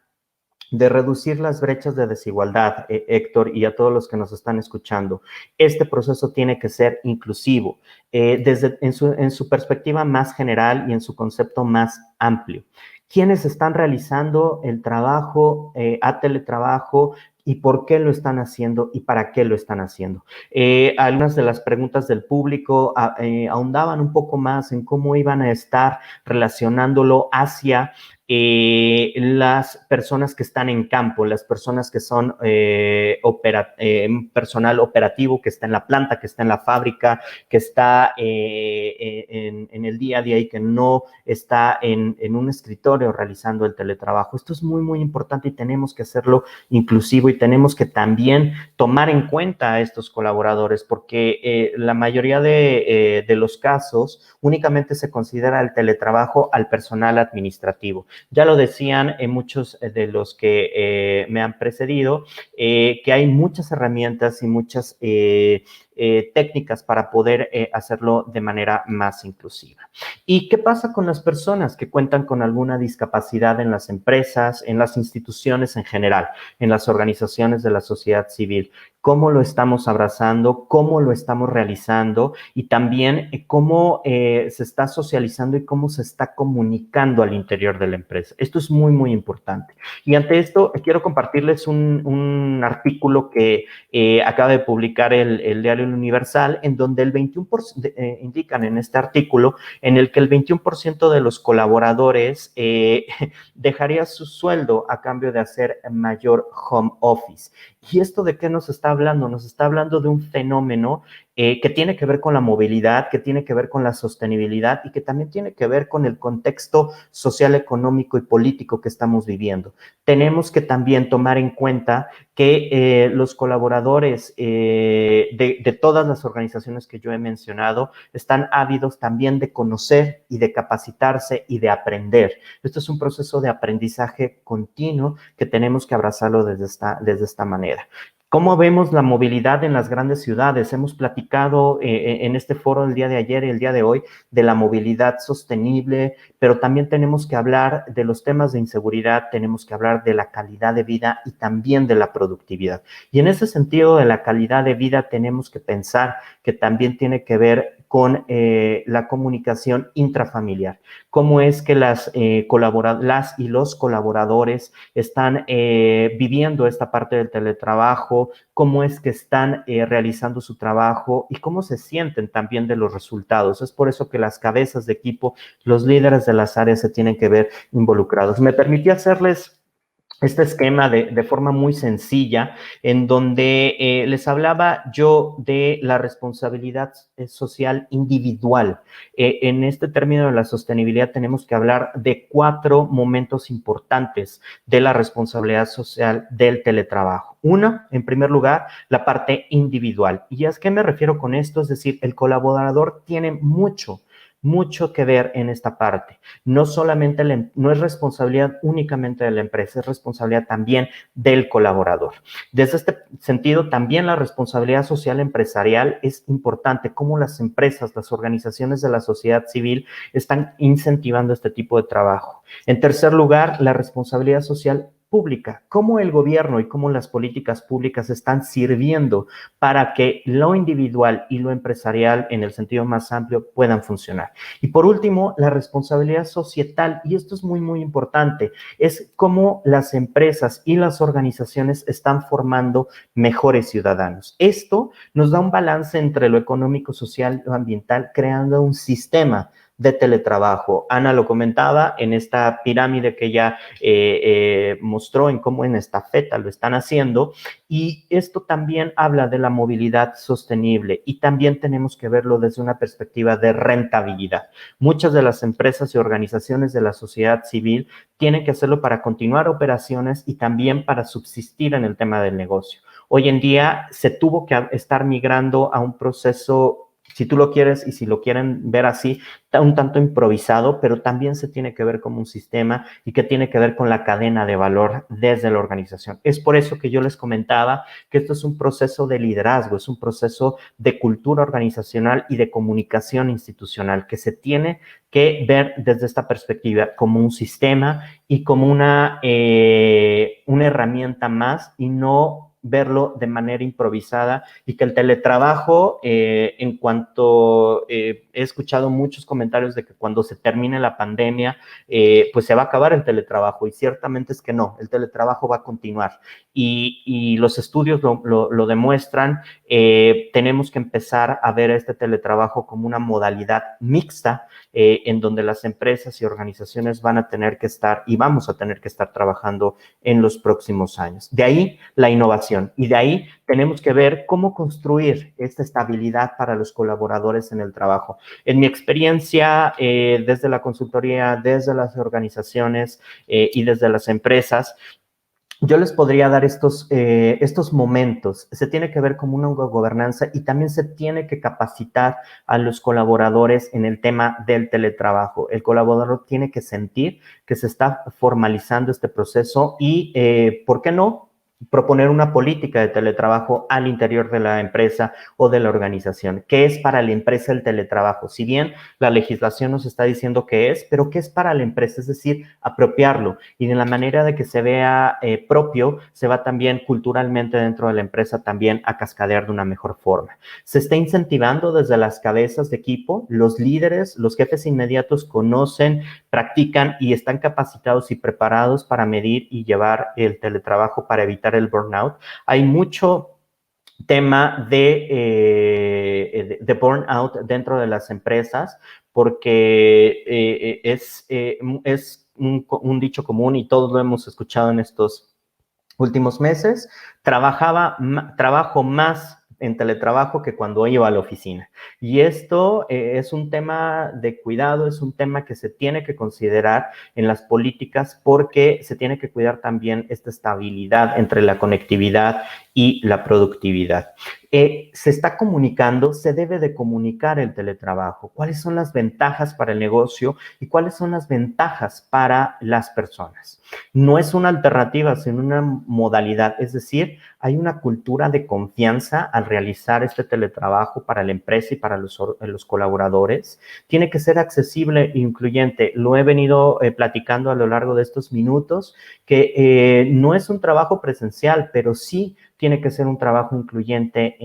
S6: de reducir las brechas de desigualdad, Héctor, y a todos los que nos están escuchando. Este proceso tiene que ser inclusivo, en su perspectiva más general y en su concepto más amplio. ¿Quiénes están realizando el trabajo a teletrabajo? ¿Y por qué lo están haciendo? ¿Y para qué lo están haciendo? Algunas de las preguntas del público ahondaban un poco más en cómo iban a estar relacionándolo hacia las personas que están en campo, las personas que son personal operativo, que está en la planta, que está en la fábrica, que está en el día a día y que no está en un escritorio realizando el teletrabajo. Esto es muy, muy importante y tenemos que hacerlo inclusivo y y tenemos que también tomar en cuenta a estos colaboradores, porque la mayoría de los casos únicamente se considera el teletrabajo al personal administrativo. Ya lo decían muchos de los que me han precedido, que hay muchas herramientas y muchas técnicas para poder hacerlo de manera más inclusiva. ¿Y qué pasa con las personas que cuentan con alguna discapacidad en las empresas, en las instituciones en general, en las organizaciones de la sociedad civil? ¿Cómo lo estamos abrazando? ¿Cómo lo estamos realizando? Y también cómo se está socializando y cómo se está comunicando al interior de la empresa. Esto es muy, muy importante. Y ante esto, quiero compartirles un artículo que acaba de publicar el diario El Universal, en donde el 21%, indican en este artículo, en el que el 21% de los colaboradores dejaría su sueldo a cambio de hacer mayor home office. ¿Y esto de qué nos está hablando? Nos está hablando de un fenómeno que tiene que ver con la movilidad, que tiene que ver con la sostenibilidad y que también tiene que ver con el contexto social, económico y político que estamos viviendo. Tenemos que también tomar en cuenta que los colaboradores de todas las organizaciones que yo he mencionado están ávidos también de conocer y de capacitarse y de aprender. Esto es un proceso de aprendizaje continuo que tenemos que abrazarlo desde esta manera. ¿Cómo vemos la movilidad en las grandes ciudades? Hemos platicado en este foro el día de ayer y el día de hoy de la movilidad sostenible, pero también tenemos que hablar de los temas de inseguridad, tenemos que hablar de la calidad de vida y también de la productividad. Y en ese sentido de la calidad de vida tenemos que pensar que también tiene que ver con la comunicación intrafamiliar. Cómo es que las y los colaboradores están viviendo esta parte del teletrabajo, cómo es que están realizando su trabajo y cómo se sienten también de los resultados. Es por eso que las cabezas de equipo, los líderes de las áreas se tienen que ver involucrados. Me permití hacerles este esquema de forma muy sencilla, en donde les hablaba yo de la responsabilidad social individual. En este término de la sostenibilidad tenemos que hablar de 4 momentos importantes de la responsabilidad social del teletrabajo. Uno, en primer lugar, la parte individual. ¿Y a qué me refiero con esto? Es decir, el colaborador tiene mucho que ver en esta parte. No solamente no es responsabilidad únicamente de la empresa, es responsabilidad también del colaborador. Desde este sentido, también la responsabilidad social empresarial es importante, cómo las empresas, las organizaciones de la sociedad civil están incentivando este tipo de trabajo. En tercer lugar, la responsabilidad social pública, cómo el gobierno y cómo las políticas públicas están sirviendo para que lo individual y lo empresarial, en el sentido más amplio, puedan funcionar. Y por último, la responsabilidad societal, y esto es muy, muy importante, es cómo las empresas y las organizaciones están formando mejores ciudadanos. Esto nos da un balance entre lo económico, social y ambiental, creando un sistema de teletrabajo. Ana lo comentaba en esta pirámide que ella mostró en cómo en esta feta lo están haciendo, y esto también habla de la movilidad sostenible y también tenemos que verlo desde una perspectiva de rentabilidad. Muchas de las empresas y organizaciones de la sociedad civil tienen que hacerlo para continuar operaciones y también para subsistir en el tema del negocio. Hoy en día se tuvo que estar migrando a un proceso, si tú lo quieres y si lo quieren ver así, un tanto improvisado, pero también se tiene que ver como un sistema y que tiene que ver con la cadena de valor desde la organización. Es por eso que yo les comentaba que esto es un proceso de liderazgo, es un proceso de cultura organizacional y de comunicación institucional que se tiene que ver desde esta perspectiva como un sistema y como una herramienta más y no verlo de manera improvisada, y que el teletrabajo, en cuanto he escuchado muchos comentarios de que cuando se termine la pandemia, pues se va a acabar el teletrabajo, y ciertamente es que no, el teletrabajo va a continuar, y los estudios lo demuestran. Tenemos que empezar a ver este teletrabajo como una modalidad mixta, en donde las empresas y organizaciones van a tener que estar y vamos a tener que estar trabajando en los próximos años. De ahí la innovación, y de ahí tenemos que ver cómo construir esta estabilidad para los colaboradores en el trabajo. En mi experiencia, desde la consultoría, desde las organizaciones y desde las empresas, yo les podría dar estos momentos. Se tiene que ver como una gobernanza y también se tiene que capacitar a los colaboradores en el tema del teletrabajo. El colaborador tiene que sentir que se está formalizando este proceso y, ¿por qué no?, proponer una política de teletrabajo al interior de la empresa o de la organización. ¿Qué es para la empresa el teletrabajo? Si bien la legislación nos está diciendo qué es, pero ¿qué es para la empresa? Es decir, apropiarlo, y de la manera de que se vea propio, se va también culturalmente dentro de la empresa también a cascadear de una mejor forma. Se está incentivando desde las cabezas de equipo, los líderes, los jefes inmediatos conocen, practican y están capacitados y preparados para medir y llevar el teletrabajo para evitar el burnout. Hay mucho tema de burnout dentro de las empresas, porque es un dicho común y todos lo hemos escuchado en estos últimos meses: trabajo más en teletrabajo que cuando iba a la oficina. Y esto es un tema de cuidado, es un tema que se tiene que considerar en las políticas, porque se tiene que cuidar también esta estabilidad entre la conectividad y la productividad. Se está comunicando, se debe de comunicar el teletrabajo. ¿Cuáles son las ventajas para el negocio y cuáles son las ventajas para las personas? No es una alternativa, sino una modalidad. Es decir, hay una cultura de confianza al realizar este teletrabajo para la empresa y para los colaboradores. Tiene que ser accesible e incluyente. Lo he venido platicando a lo largo de estos minutos, que no es un trabajo presencial, pero sí tiene que ser un trabajo incluyente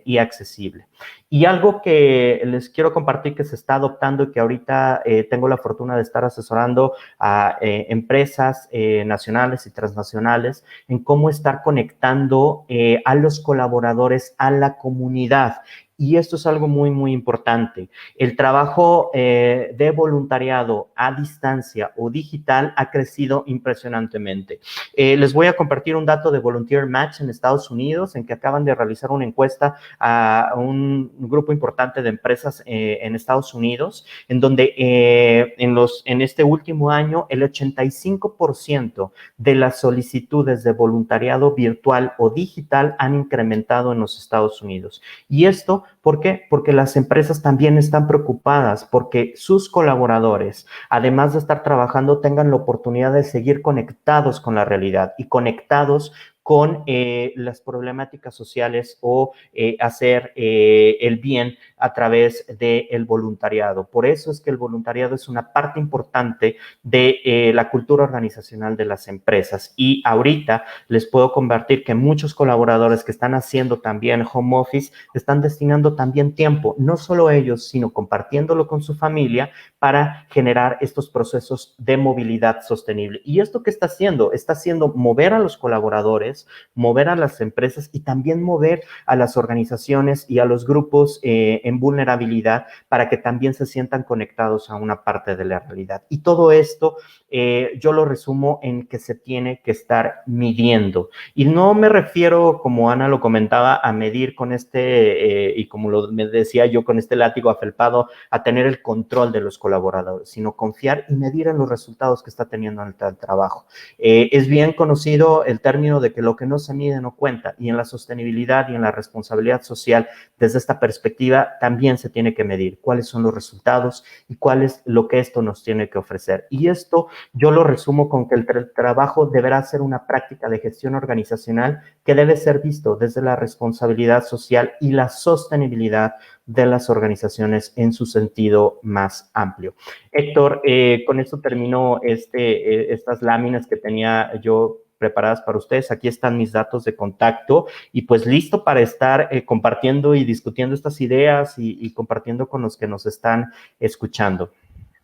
S6: y accesible. Y algo que les quiero compartir que se está adoptando y que ahorita tengo la fortuna de estar asesorando a empresas nacionales y transnacionales en cómo estar conectando a los colaboradores a la comunidad. Y esto es algo muy, muy importante. El trabajo de voluntariado a distancia o digital ha crecido impresionantemente. Les voy a compartir un dato de Volunteer Match en Estados Unidos, en que acaban de realizar una encuesta a un grupo importante de empresas en Estados Unidos, en donde en este último año el 85% de las solicitudes de voluntariado virtual o digital han incrementado en los Estados Unidos. Y esto, ¿por qué? Porque las empresas también están preocupadas porque sus colaboradores, además de estar trabajando, tengan la oportunidad de seguir conectados con la realidad y conectados con las problemáticas sociales o hacer el bien a través del voluntariado. Por eso es que el voluntariado es una parte importante de la cultura organizacional de las empresas. Y ahorita les puedo compartir que muchos colaboradores que están haciendo también home office están destinando también tiempo, no solo ellos, sino compartiéndolo con su familia, para generar estos procesos de movilidad sostenible. ¿Y esto qué está haciendo? Está haciendo mover a los colaboradores, mover a las empresas y también mover a las organizaciones y a los grupos en vulnerabilidad, para que también se sientan conectados a una parte de la realidad. Y todo esto yo lo resumo en que se tiene que estar midiendo. Y no me refiero, como Ana lo comentaba, a medir con y como me decía yo, con este látigo afelpado, a tener el control de los colaboradores, sino confiar y medir en los resultados que está teniendo en el trabajo. Es bien conocido el término de que lo que no se mide no cuenta, y en la sostenibilidad y en la responsabilidad social, desde esta perspectiva, también se tiene que medir cuáles son los resultados y cuál es lo que esto nos tiene que ofrecer. Y esto yo lo resumo con que el trabajo deberá ser una práctica de gestión organizacional que debe ser visto desde la responsabilidad social y la sostenibilidad de las organizaciones en su sentido más amplio. Héctor, con esto termino estas láminas que tenía yo preparadas para ustedes. Aquí están mis datos de contacto y pues listo para estar compartiendo y discutiendo estas ideas y compartiendo con los que nos están escuchando.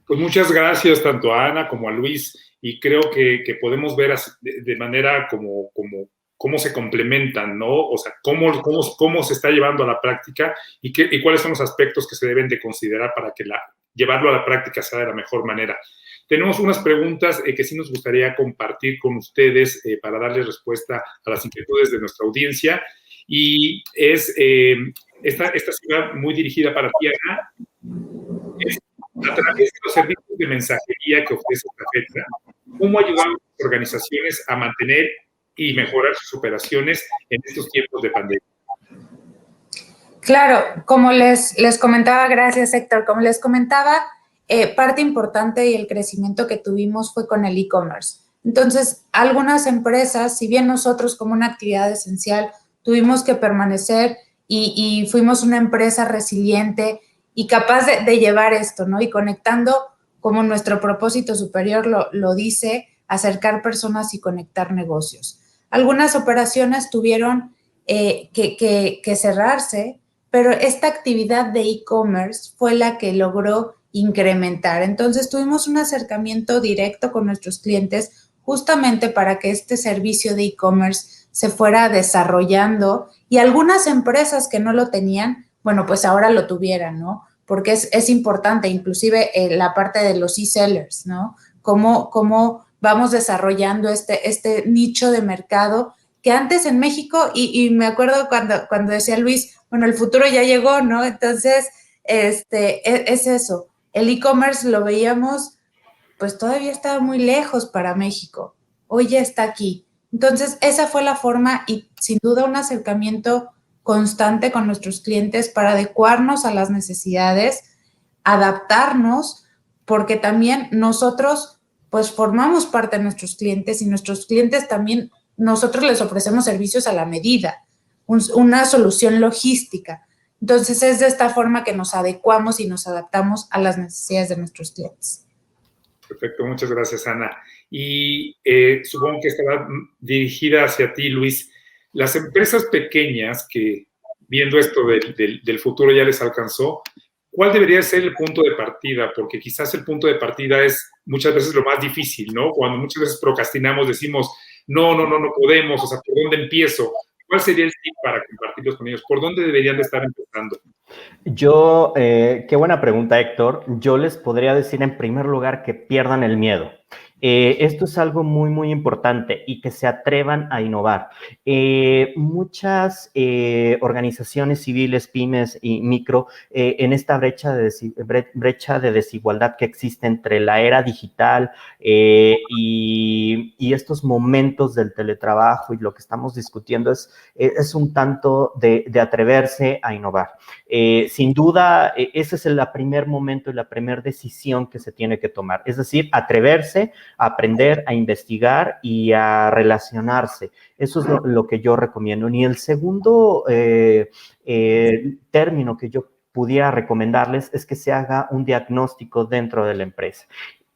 S4: Pues muchas gracias tanto a Ana como a Luis, y creo que podemos ver de manera como cómo se complementan, ¿no? O sea, cómo se está llevando a la práctica y cuáles son los aspectos que se deben de considerar para que llevarlo a la práctica sea de la mejor manera. Tenemos unas preguntas que sí nos gustaría compartir con ustedes para darles respuesta a las inquietudes de nuestra audiencia, y esta ciudad muy dirigida para ti, Ana. A través de los servicios de mensajería que ofrece Estafeta, ¿cómo ayudamos a las organizaciones a mantener y mejorar sus operaciones en estos tiempos de pandemia.
S5: Claro, como les comentaba, gracias Héctor, como les comentaba, parte importante y el crecimiento que tuvimos fue con el e-commerce. Entonces, algunas empresas, si bien nosotros como una actividad esencial tuvimos que permanecer y fuimos una empresa resiliente y capaz de llevar esto, ¿no? Y conectando, como nuestro propósito superior lo dice, acercar personas y conectar negocios. Algunas operaciones tuvieron que cerrarse, pero esta actividad de e-commerce fue la que logró incrementar. Entonces tuvimos un acercamiento directo con nuestros clientes justamente para que este servicio de e-commerce se fuera desarrollando y algunas empresas que no lo tenían, bueno, pues ahora lo tuvieran, ¿no? Porque es importante, inclusive la parte de los e-sellers, ¿no? Cómo vamos desarrollando este nicho de mercado que antes en México, y me acuerdo cuando decía Luis, bueno, el futuro ya llegó, ¿no? Entonces, es eso. El e-commerce lo veíamos, pues todavía estaba muy lejos para México. Hoy ya está aquí. Entonces, esa fue la forma y sin duda un acercamiento constante con nuestros clientes para adecuarnos a las necesidades, adaptarnos, porque también nosotros, pues formamos parte de nuestros clientes y nuestros clientes también, nosotros les ofrecemos servicios a la medida, una solución logística. Entonces, es de esta forma que nos adecuamos y nos adaptamos a las necesidades de nuestros clientes.
S4: Perfecto, muchas gracias, Ana. Y supongo que estará dirigida hacia ti, Luis. Las empresas pequeñas que, viendo esto del futuro ya les alcanzó, ¿cuál debería ser el punto de partida? Porque quizás el punto de partida es muchas veces lo más difícil, ¿no? Cuando muchas veces procrastinamos, decimos, no podemos, o sea, ¿por dónde empiezo? ¿Cuál sería el tip para compartirlos con ellos? ¿Por dónde deberían de estar empezando?
S6: Qué buena pregunta, Héctor. Yo les podría decir en primer lugar que pierdan el miedo. Esto es algo muy, muy importante y que se atrevan a innovar. Muchas organizaciones civiles, pymes y micro, en esta brecha de desigualdad que existe entre la era digital y estos momentos del teletrabajo y lo que estamos discutiendo es un tanto de atreverse a innovar. Sin duda, ese es el primer momento y la primera decisión que se tiene que tomar. Es decir, atreverse a aprender, a investigar y a relacionarse. Eso es lo que yo recomiendo. Y el segundo término que yo pudiera recomendarles es que se haga un diagnóstico dentro de la empresa.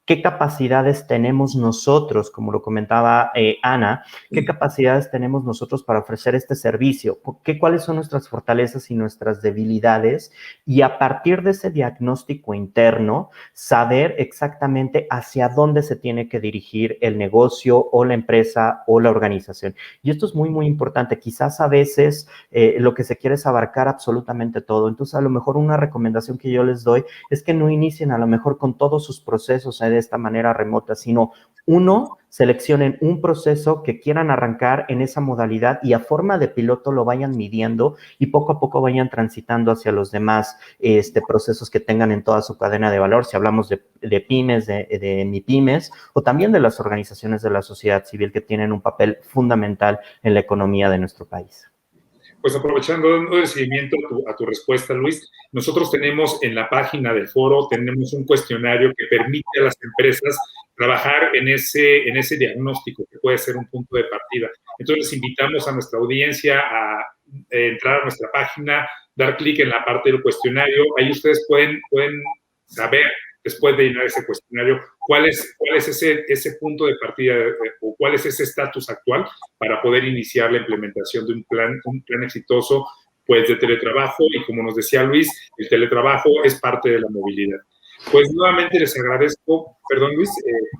S6: ¿Qué capacidades tenemos nosotros, como lo comentaba Ana, qué capacidades tenemos nosotros para ofrecer este servicio? ¿Cuáles son nuestras fortalezas y nuestras debilidades? Y a partir de ese diagnóstico interno, saber exactamente hacia dónde se tiene que dirigir el negocio o la empresa o la organización. Y esto es muy, muy importante. Quizás a veces lo que se quiere es abarcar absolutamente todo. Entonces, a lo mejor una recomendación que yo les doy es que no inicien a lo mejor con todos sus procesos de esta manera remota, sino seleccionen un proceso que quieran arrancar en esa modalidad y a forma de piloto lo vayan midiendo y poco a poco vayan transitando hacia los demás procesos que tengan en toda su cadena de valor. Si hablamos de pymes, de MIPYMES, o también de las organizaciones de la sociedad civil que tienen un papel fundamental en la economía de nuestro país.
S4: Pues aprovechando, dando el seguimiento a tu respuesta, Luis, nosotros tenemos en la página del foro, tenemos un cuestionario que permite a las empresas trabajar en ese diagnóstico, que puede ser un punto de partida. Entonces, invitamos a nuestra audiencia a entrar a nuestra página, dar clic en la parte del cuestionario. Ahí ustedes pueden saber, después de llenar ese cuestionario, cuál es ese punto de partida o cuál es ese estatus actual para poder iniciar la implementación de un plan exitoso, pues, de teletrabajo. Y como nos decía Luis, el teletrabajo es parte de la movilidad. Pues nuevamente les agradezco. Perdón, Luis.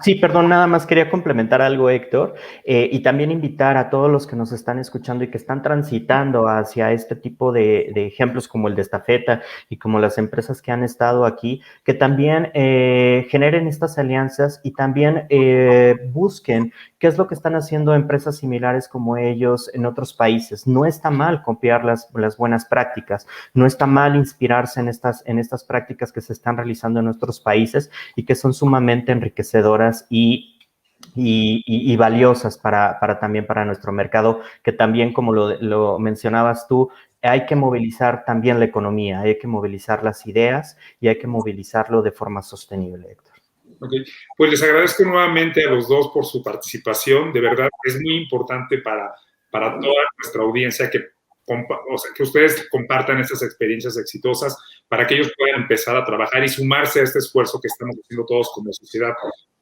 S6: Sí, perdón, nada más quería complementar algo, Héctor, y también invitar a todos los que nos están escuchando y que están transitando hacia este tipo de ejemplos como el de Estafeta y como las empresas que han estado aquí, que también generen estas alianzas y también busquen qué es lo que están haciendo empresas similares como ellos en otros países. No está mal copiar las buenas prácticas, no está mal inspirarse en estas prácticas que se están realizando en nuestros países y que son sumamente enriquecedoras y y valiosas también para nuestro mercado, que también, como lo mencionabas tú, hay que movilizar también la economía, hay que movilizar las ideas y hay que movilizarlo de forma sostenible, Héctor.
S4: Okay. Pues les agradezco nuevamente a los dos por su participación. De verdad, es muy importante para toda nuestra audiencia que ustedes compartan estas experiencias exitosas para que ellos puedan empezar a trabajar y sumarse a este esfuerzo que estamos haciendo todos como sociedad.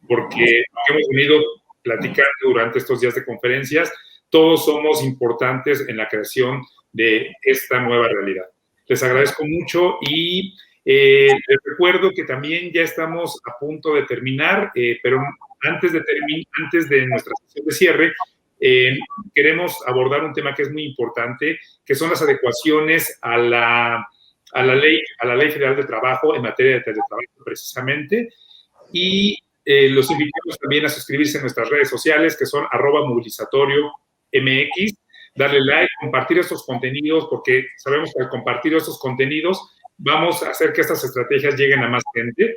S4: Porque lo que hemos venido platicando durante estos días de conferencias, todos somos importantes en la creación de esta nueva realidad. Les agradezco mucho y les recuerdo que también ya estamos a punto de terminar, pero antes de nuestra sesión de cierre, queremos abordar un tema que es muy importante, que son las adecuaciones a la Ley Federal de Trabajo en materia de teletrabajo precisamente, y los invitamos también a suscribirse a nuestras redes sociales, que son @movilizatoriomx, darle like, compartir estos contenidos, porque sabemos que al compartir estos contenidos vamos a hacer que estas estrategias lleguen a más gente.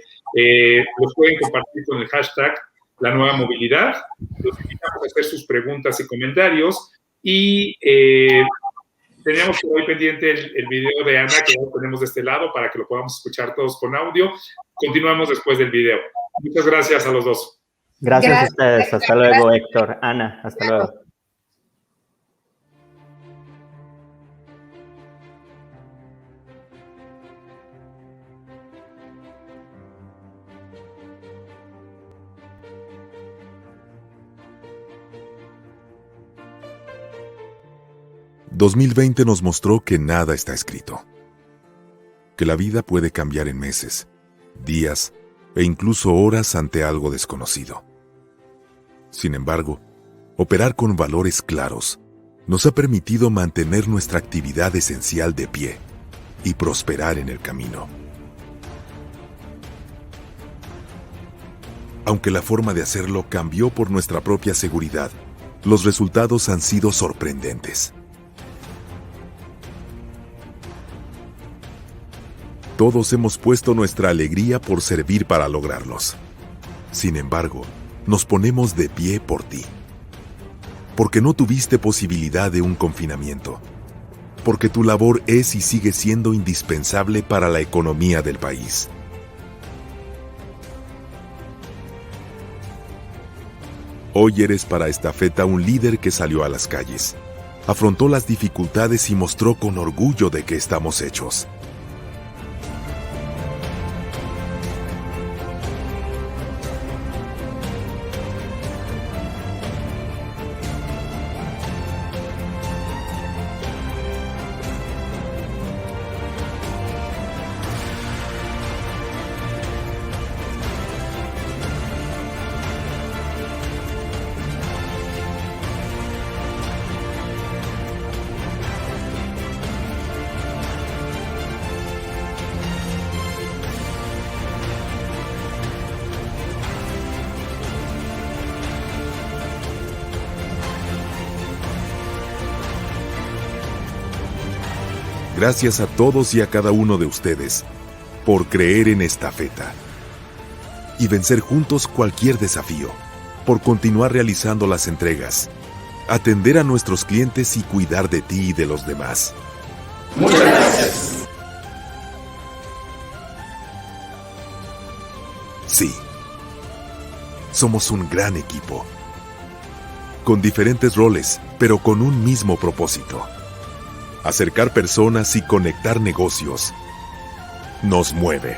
S4: Los pueden compartir con el hashtag La Nueva Movilidad. Los invitamos a hacer sus preguntas y comentarios. Y teníamos hoy pendiente el video de Ana, que ya tenemos de este lado, para que lo podamos escuchar todos con audio. Continuamos después del video. Muchas gracias a los dos.
S6: Gracias a ustedes. Hasta luego, Héctor. Ana, hasta luego.
S7: ...2020 nos mostró que nada está escrito. Que la vida puede cambiar en meses, días e incluso horas ante algo desconocido. Sin embargo, operar con valores claros nos ha permitido mantener nuestra actividad esencial de pie y prosperar en el camino. Aunque la forma de hacerlo cambió por nuestra propia seguridad, los resultados han sido sorprendentes. Todos hemos puesto nuestra alegría por servir para lograrlos. Sin embargo, nos ponemos de pie por ti. Porque no tuviste posibilidad de un confinamiento. Porque tu labor es y sigue siendo indispensable para la economía del país. Hoy eres para Estafeta un líder que salió a las calles, afrontó las dificultades y mostró con orgullo de qué estamos hechos. Gracias a todos y a cada uno de ustedes por creer en Estafeta y vencer juntos cualquier desafío, por continuar realizando las entregas, atender a nuestros clientes y cuidar de ti y de los demás.
S3: Muchas gracias.
S7: Sí, somos un gran equipo, con diferentes roles, pero con un mismo propósito. Acercar personas y conectar negocios nos mueve.